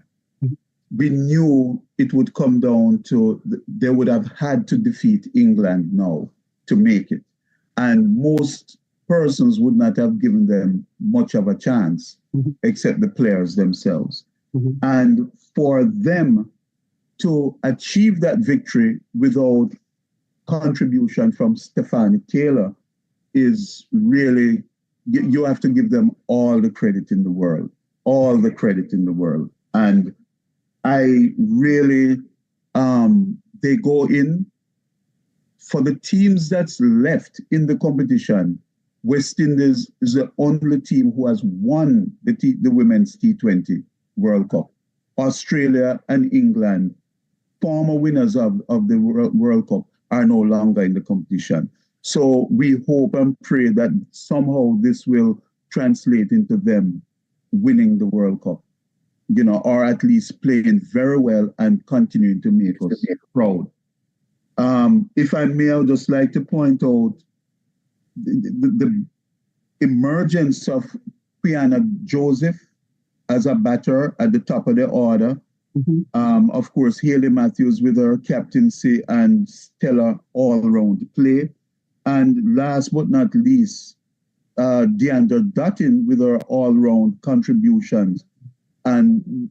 we knew it would come down to they would have had to defeat England now to make it. And most persons would not have given them much of a chance, except the players themselves. And for them to achieve that victory without contribution from Stephanie Taylor is really, you have to give them all the credit in the world, all the credit in the world. And I really, they go in for the teams that's left in the competition. West Indies is the only team who has won the Women's T20 World Cup. Australia and England, former winners of the World Cup, are no longer in the competition. So we hope and pray that somehow this will translate into them winning the World Cup, or at least playing very well and continuing to make us proud. If I may, I would just like to point out the emergence of Quiana Joseph as a batter at the top of the order. Of course, Haley Matthews with her captaincy and stellar all-round play. And last but not least, Deandra Dutton with her all-round contributions. And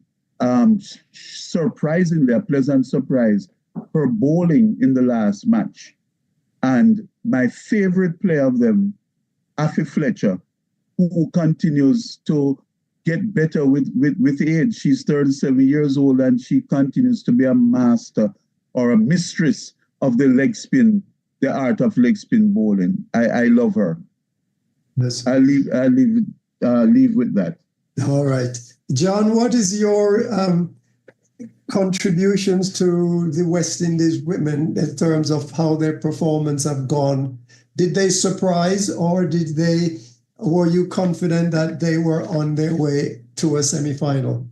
surprisingly, a pleasant surprise, her bowling in the last match. And my favorite player of them, Afi Fletcher, who continues to get better with age. She's 37 years old and she continues to be a master or a mistress of the leg spin, the art of leg spin bowling. I love her. Yes. I'll leave with that. All right. John, what is your contributions to the West Indies women in terms of how their performance have gone? Did they surprise or were you confident that they were on their way to a semi-final?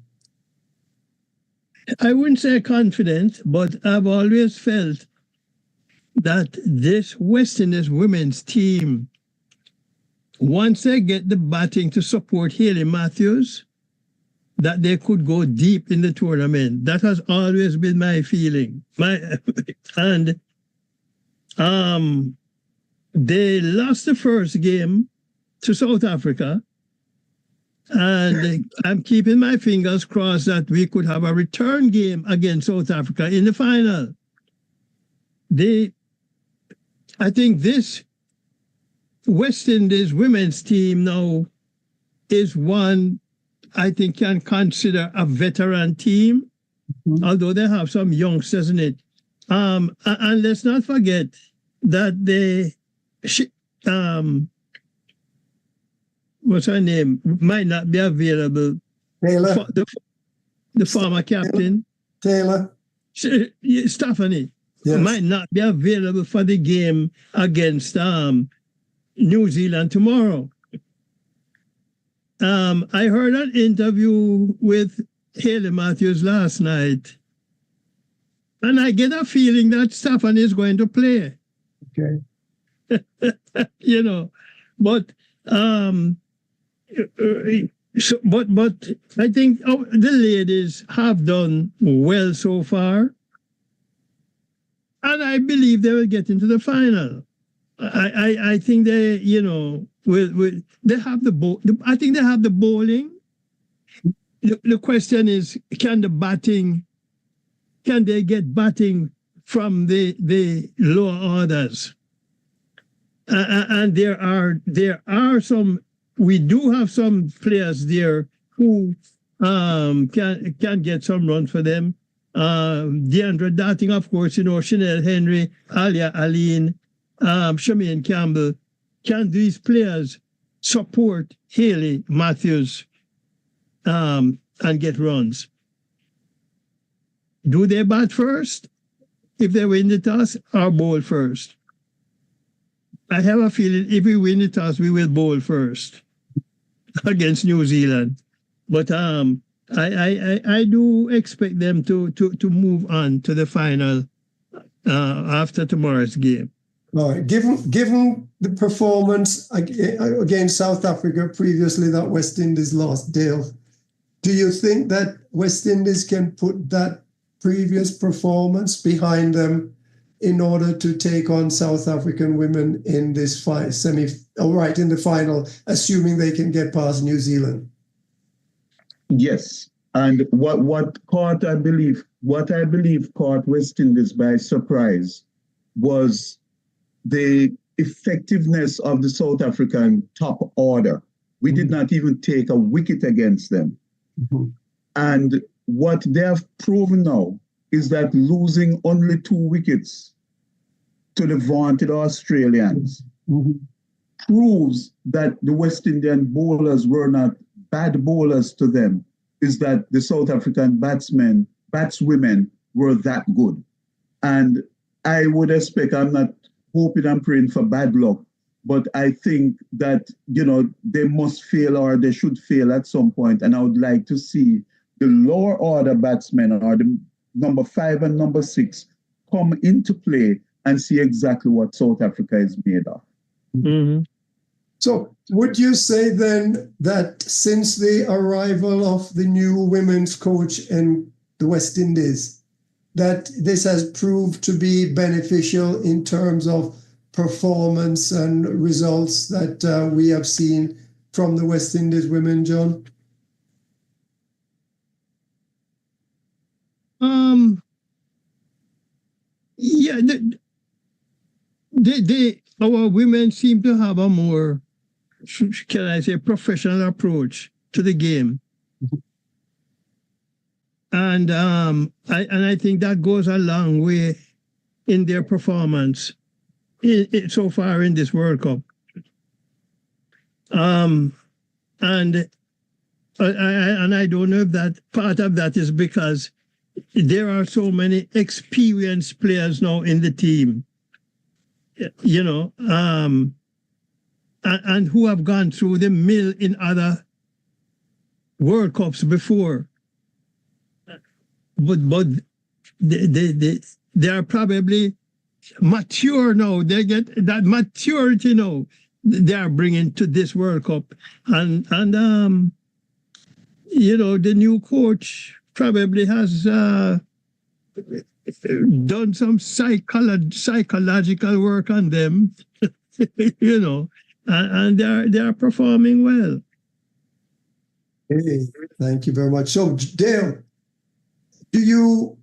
I wouldn't say confident, but I've always felt that this West Indies women's team, once they get the batting to support Haley Matthews, that they could go deep in the tournament. That has always been my feeling. And they lost the first game to South Africa, and I'm keeping my fingers crossed that we could have a return game against South Africa in the final. I think this West Indies women's team now is one I think can consider a veteran team, although they have some youngsters in it. And let's not forget that what's her name, might not be available. Taylor. The former captain. Taylor. Stephanie. Yes. Might not be available for the game against New Zealand tomorrow. I heard an interview with Haley Matthews last night, and I get a feeling that Stephanie is going to play. Okay. But but I think the ladies have done well so far, and I believe they will get into the final. I think they, they have I think they have the bowling. The question is, can they get batting from the lower orders? And there are some. We do have some players there who can get some runs for them. Deandra Dutton, of course, Chanel Henry, Alia Aline, Shemaine Campbell. Can these players support Haley Matthews and get runs? Do they bat first if they win the toss, or bowl first? I have a feeling if we win the toss, we will bowl first against New Zealand. But I do expect them to move on to the final after tomorrow's game. All right. Given the performance against South Africa previously that West Indies lost, Dale, do you think that West Indies can put that previous performance behind them in order to take on South African women in this in the final, assuming they can get past New Zealand? Yes. And what I believe caught West Indies by surprise was the effectiveness of the South African top order. We did not even take a wicket against them. Mm-hmm. And what they have proven now is that losing only 2 wickets to the vaunted Australians proves that the West Indian bowlers were not bad bowlers to them, is that the South African batswomen were that good. And I would expect, I'm not hoping and praying for bad luck, but I think that, they must fail or they should fail at some point. And I would like to see the lower order batsmen, or the number 5 and number 6, come into play and see exactly what South Africa is made of. Mm-hmm. So would you say then that since the arrival of the new women's coach in the West Indies, that this has proved to be beneficial in terms of performance and results that we have seen from the West Indies women, John? Yeah, our women seem to have a more, can I say, professional approach to the game. And I think that goes a long way in their performance so far in this World Cup. And I don't know if that part of that is because there are so many experienced players now in the team, and who have gone through the mill in other World Cups before. But they are probably mature now. They get that maturity now they are bringing to this World Cup. And the new coach probably has done some psychological work on them, and they are performing well. Hey, thank you very much. So, Dale, do you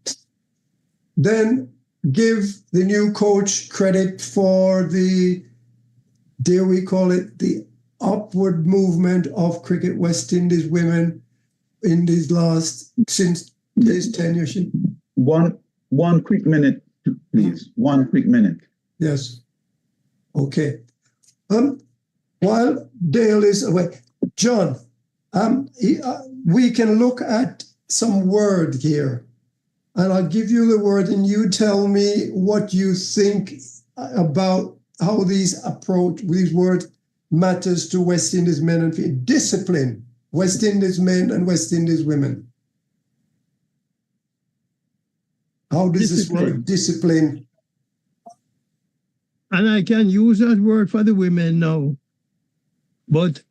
then give the new coach credit for the, dare we call it, the upward movement of Cricket West Indies women in these since his tenureship? One quick minute, please. 1 quick minute. Yes. Okay. While Dale is away, John, we can look at some word here, and I'll give you the word, and you tell me what you think about how these words matters to West Indies men and female. Discipline, West Indies men and West Indies women. How does this word discipline? And I can use that word for the women now, but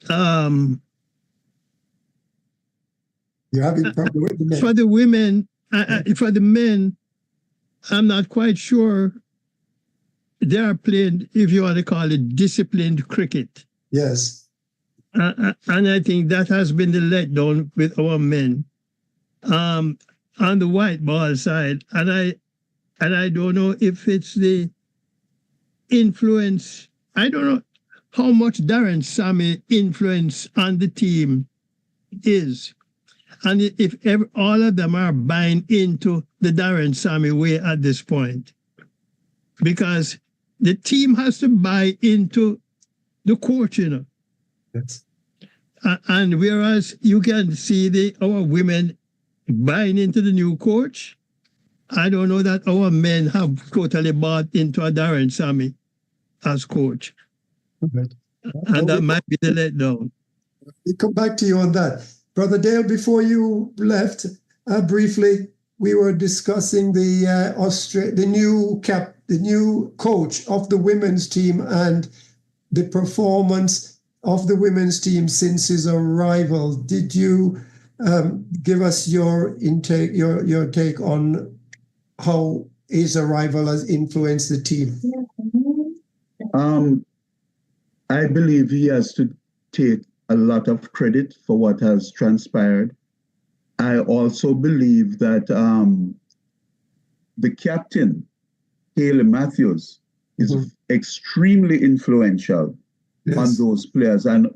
you're having problem with the men. For the women, for the men, I'm not quite sure they are playing, if you want to call it, disciplined cricket. Yes. And I think that has been the letdown with our men on the white ball side. And I don't know if it's the influence. I don't know how much Darren Sammy influence on the team is. And if all of them are buying into the Darren Sammy way at this point. Because the team has to buy into the coach, Yes. And whereas you can see our women buying into the new coach, I don't know that our men have totally bought into a Darren Sammy as coach. Right. And that might be the letdown. We'll come back to you on that. Brother Dale, before you left, briefly, we were discussing the new coach of the women's team and the performance of the women's team since his arrival. Did you give us your take on how his arrival has influenced the team? I believe he has to take a lot of credit for what has transpired. I also believe that the captain, Haley Matthews, is extremely influential on those players. And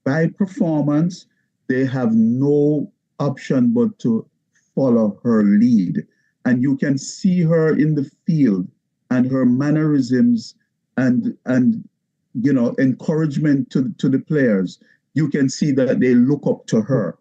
by performance, they have no option but to follow her lead. And you can see her in the field and her mannerisms and encouragement to the players. You can see that they look up to her.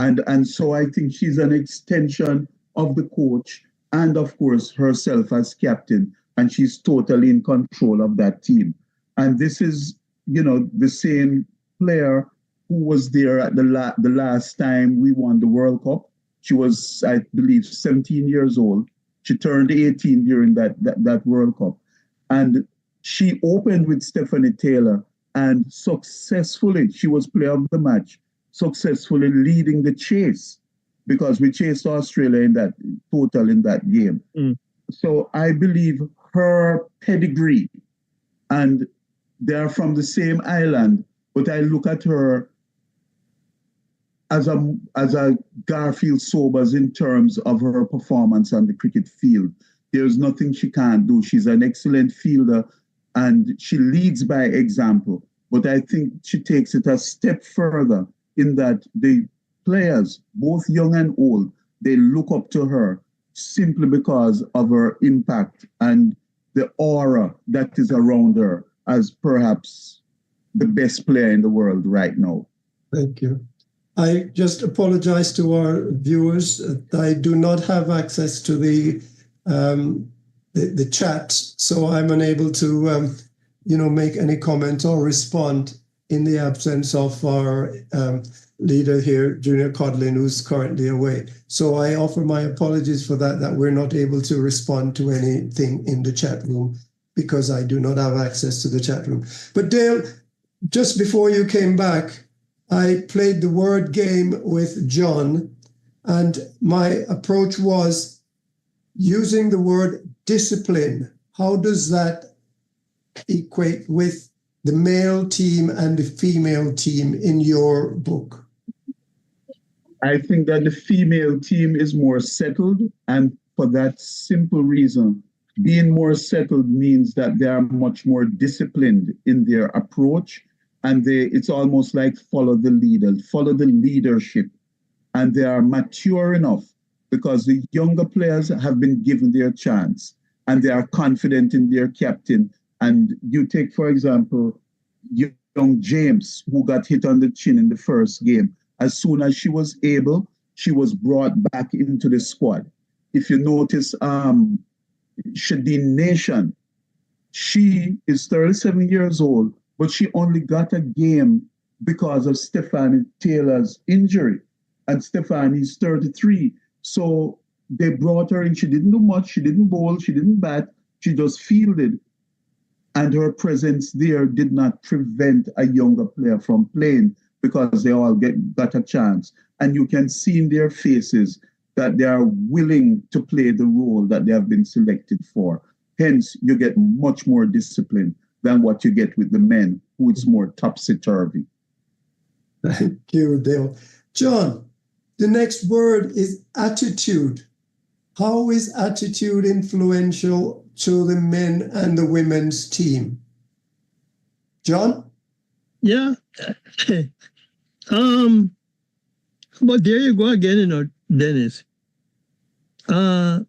And so I think she's an extension of the coach and, of course, herself as captain. And she's totally in control of that team. And this is, the same player who was there at the last time we won the World Cup. She was, I believe, 17 years old. She turned 18 during that World Cup. And She opened with Stephanie Taylor and successfully, she was player of the match, successfully leading the chase because we chased Australia in that total in that game. So I believe her pedigree, and they're from the same island, but I look at her as a Garfield Sobers in terms of her performance on the cricket field. There's nothing she can't do. She's an excellent fielder and she leads by example. But I think she takes it a step further in that the players, both young and old, they look up to her simply because of her impact and the aura that is around her as perhaps the best player in the world right now. Thank you. I just apologize to our viewers. I do not have access to the chat, so I'm unable to, make any comment or respond in the absence of our leader here, Junior Codlin, who's currently away. So I offer my apologies for that we're not able to respond to anything in the chat room because I do not have access to the chat room. But Dale, just before you came back, I played the word game with John, and my approach was using the word discipline. How does that equate with the male team and the female team in your book? I think that the female team is more settled, and for that simple reason, being more settled means that they are much more disciplined in their approach, and it's almost like follow the leader, follow the leadership, and they are mature enough because the younger players have been given their chance and they are confident in their captain. And you take, for example, young James, who got hit on the chin in the first game. As soon as she was able, she was brought back into the squad. If you notice, Shadeen Nation, she is 37 years old, but she only got a game because of Stephanie Taylor's injury. And Stephanie's 33. So they brought her in. She didn't do much. She didn't bowl. She didn't bat. She just fielded. And her presence there did not prevent a younger player from playing because they all got a chance. And you can see in their faces that they are willing to play the role that they have been selected for. Hence, you get much more discipline than what you get with the men, who is more topsy-turvy. Thank you, Dale. John, the next word is attitude. How is attitude influential to the men and the women's team? John? Yeah. But there you go again, Dennis. I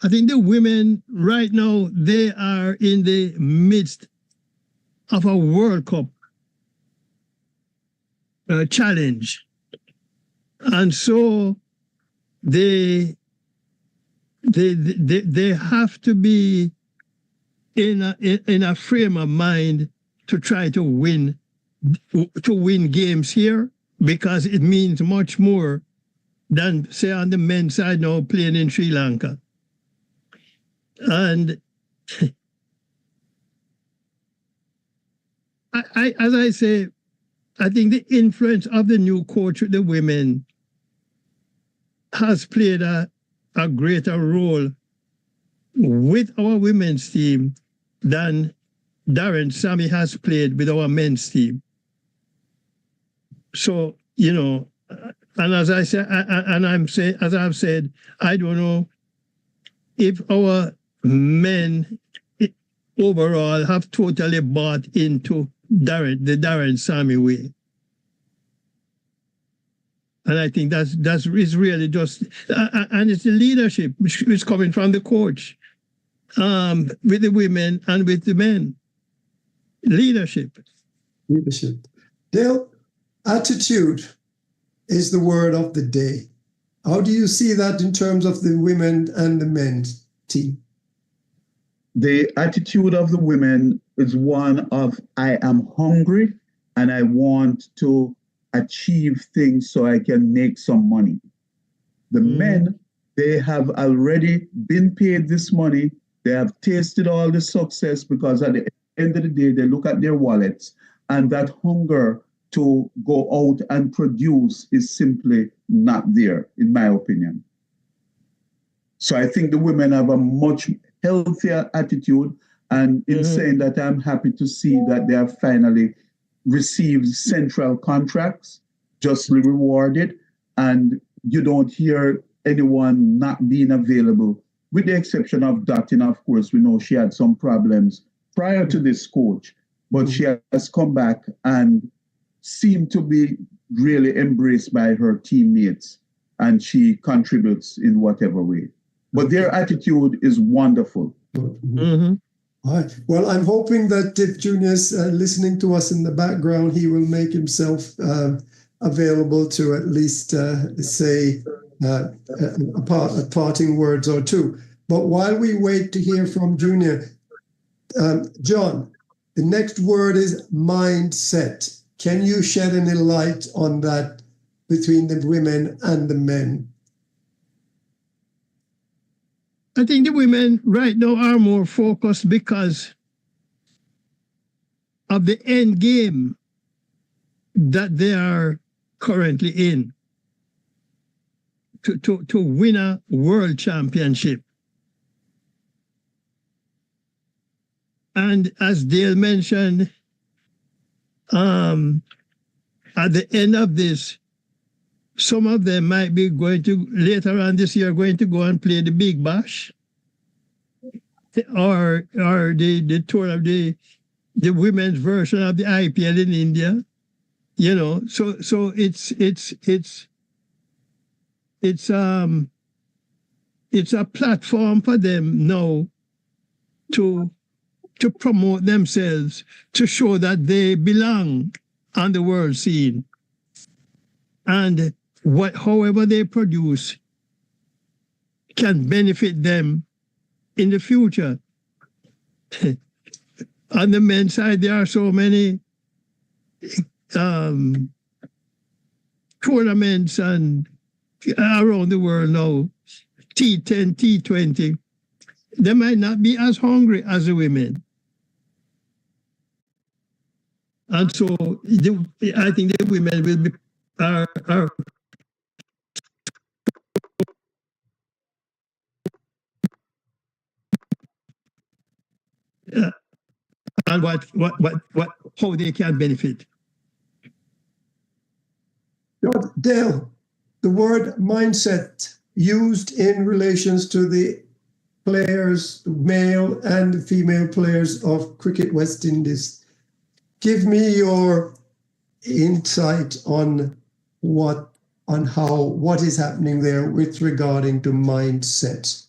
think the women right now, they are in the midst of a World Cup challenge. And so they have to be in a frame of mind to try to win games here, because it means much more than, say, on the men's side now playing in Sri Lanka. And as I say, I think the influence of the new coach with the women has played a greater role with our women's team than Darren Sammy has played with our men's team. So, and as I said, as I've said, I don't know if our men overall have totally bought into the Darren Sammy way. And I think that's really just, and it's the leadership which is coming from the coach, with the women and with the men. Leadership. Dale, attitude is the word of the day. How do you see that in terms of the women and the men's team? The attitude of the women is one of, I am hungry and I want to achieve things so I can make some money. The men, they have already been paid this money They have tasted all the success because at the end of the day, they look at their wallets, and that hunger to go out and produce is simply not there, in my opinion. So I think the women have a much healthier attitude. And in saying that, I'm happy to see that they have finally received central contracts, justly rewarded, and you don't hear anyone not being available, with the exception of Dot. And of course, we know she had some problems prior to this coach, but she has come back and seemed to be really embraced by her teammates, and she contributes in whatever way. But their attitude is wonderful. Mm-hmm. All right. Well, I'm hoping that if Junior's listening to us in the background, he will make himself available to at least say a parting words or two. But while we wait to hear from Junior, John, the next word is mindset. Can you shed any light on that between the women and the men? I think the women right now are more focused because of the end game that they are currently in to win a world championship. And as Dale mentioned, at the end of this, some of them might be going to, later on this year, going to go and play the Big Bash or the tour of the women's version of the IPL in India. You know, so it's a platform for them now to promote themselves, to show that they belong on the world scene. And however they produce can benefit them in the future. On the men's side, there are so many tournaments and around the world now, T10, T20. They might not be as hungry as the women. And so I think the women will be are and how they can benefit. Dale, the word mindset used in relations to the players, male and female players of Cricket West Indies. Give me your insight on what is happening there with regarding to mindset.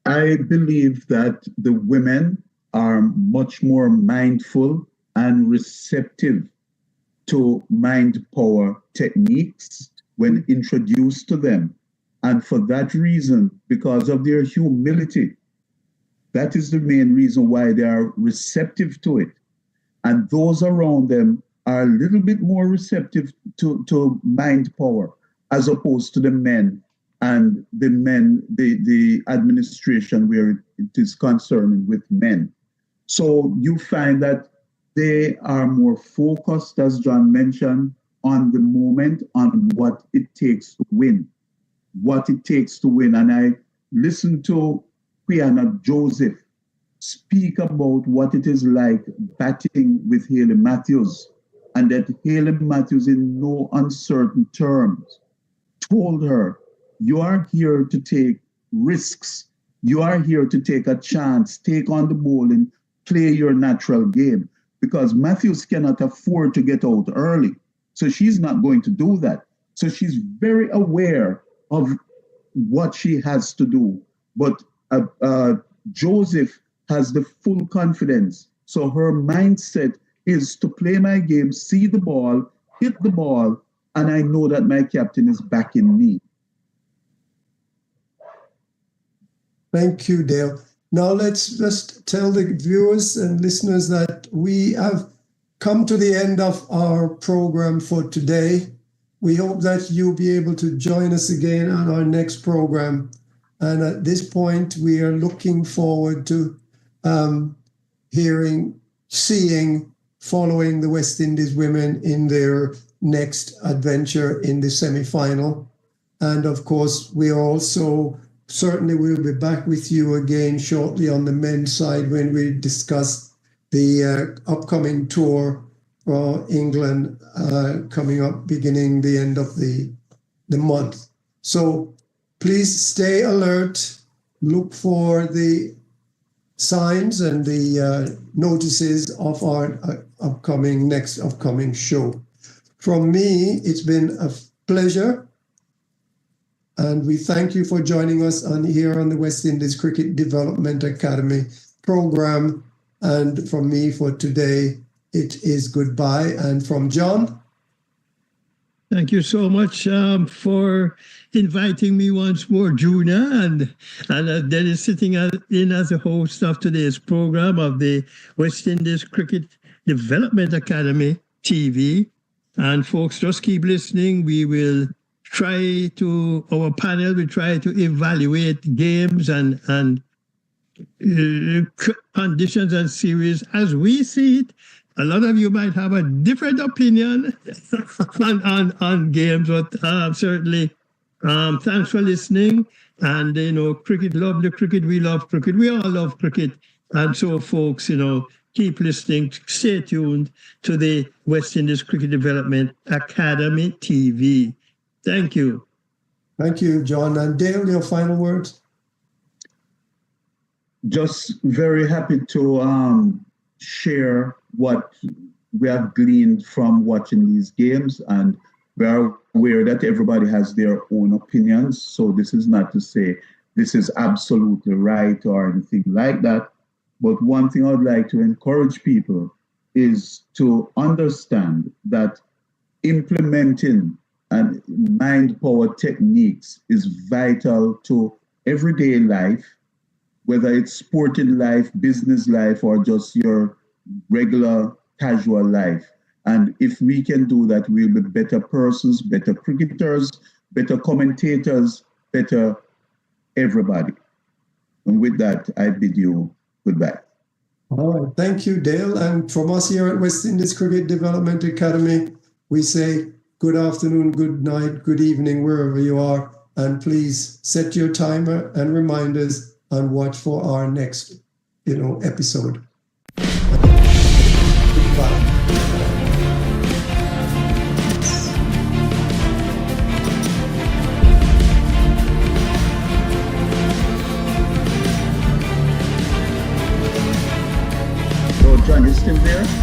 I believe that the women are much more mindful and receptive to mind power techniques when introduced to them. And for that reason, because of their humility, that is the main reason why they are receptive to it. And those around them are a little bit more receptive to mind power, as opposed to the men and the administration where it is concerning with men. So you find that they are more focused, as John mentioned, on the moment, on what it takes to win. What it takes to win. And I listened to Quiana Joseph speak about what it is like batting with Haley Matthews, and that Haley Matthews, in no uncertain terms, told her, you are here to take risks. You are here to take a chance, take on the ball and play your natural game, because Matthews cannot afford to get out early. So she's not going to do that. So she's very aware of what she has to do. But Joseph has the full confidence. So her mindset is to play my game, see the ball, hit the ball, and I know that my captain is backing me. Thank you, Dale. Now let's just tell the viewers and listeners that we have come to the end of our program for today. We hope that you'll be able to join us again on our next program. And at this point, we are looking forward to following the West Indies women in their next adventure in the semi-final. And of course, we also certainly will be back with you again shortly on the men's side when we discuss the upcoming tour for England coming up beginning the end of the month. So please stay alert, look for the signs and the notices of our next upcoming show. From me, it's been a pleasure. And we thank you for joining us here on the West Indies Cricket Development Academy program. And from me for today, it is goodbye. And from John? Thank you so much for inviting me once more, Junior, and Dennis sitting in as a host of today's program of the West Indies Cricket Development Academy TV. And folks, just keep listening. We will our panel will try to evaluate games and conditions and series as we see it. A lot of you might have a different opinion on games, but certainly thanks for listening. And, cricket, love the cricket. We love cricket. We all love cricket. And so, folks, keep listening. Stay tuned to the West Indies Cricket Development Academy TV. Thank you. Thank you, John. And Dale, your final words? Just very happy to share what we have gleaned from watching these games, and we are aware that everybody has their own opinions. So this is not to say this is absolutely right or anything like that. But one thing I would like to encourage people is to understand that implementing and mind power techniques is vital to everyday life, whether it's sporting life, business life, or just your regular casual life. And if we can do that, we'll be better persons, better cricketers, better commentators, better everybody. And with that, I bid you goodbye. All right. Thank you, Dale. And from us here at West Indies Cricket Development Academy, we say good afternoon, good night, good evening, wherever you are. And please set your timer and reminders and watch for our next, episode. Goodbye. John, you still there?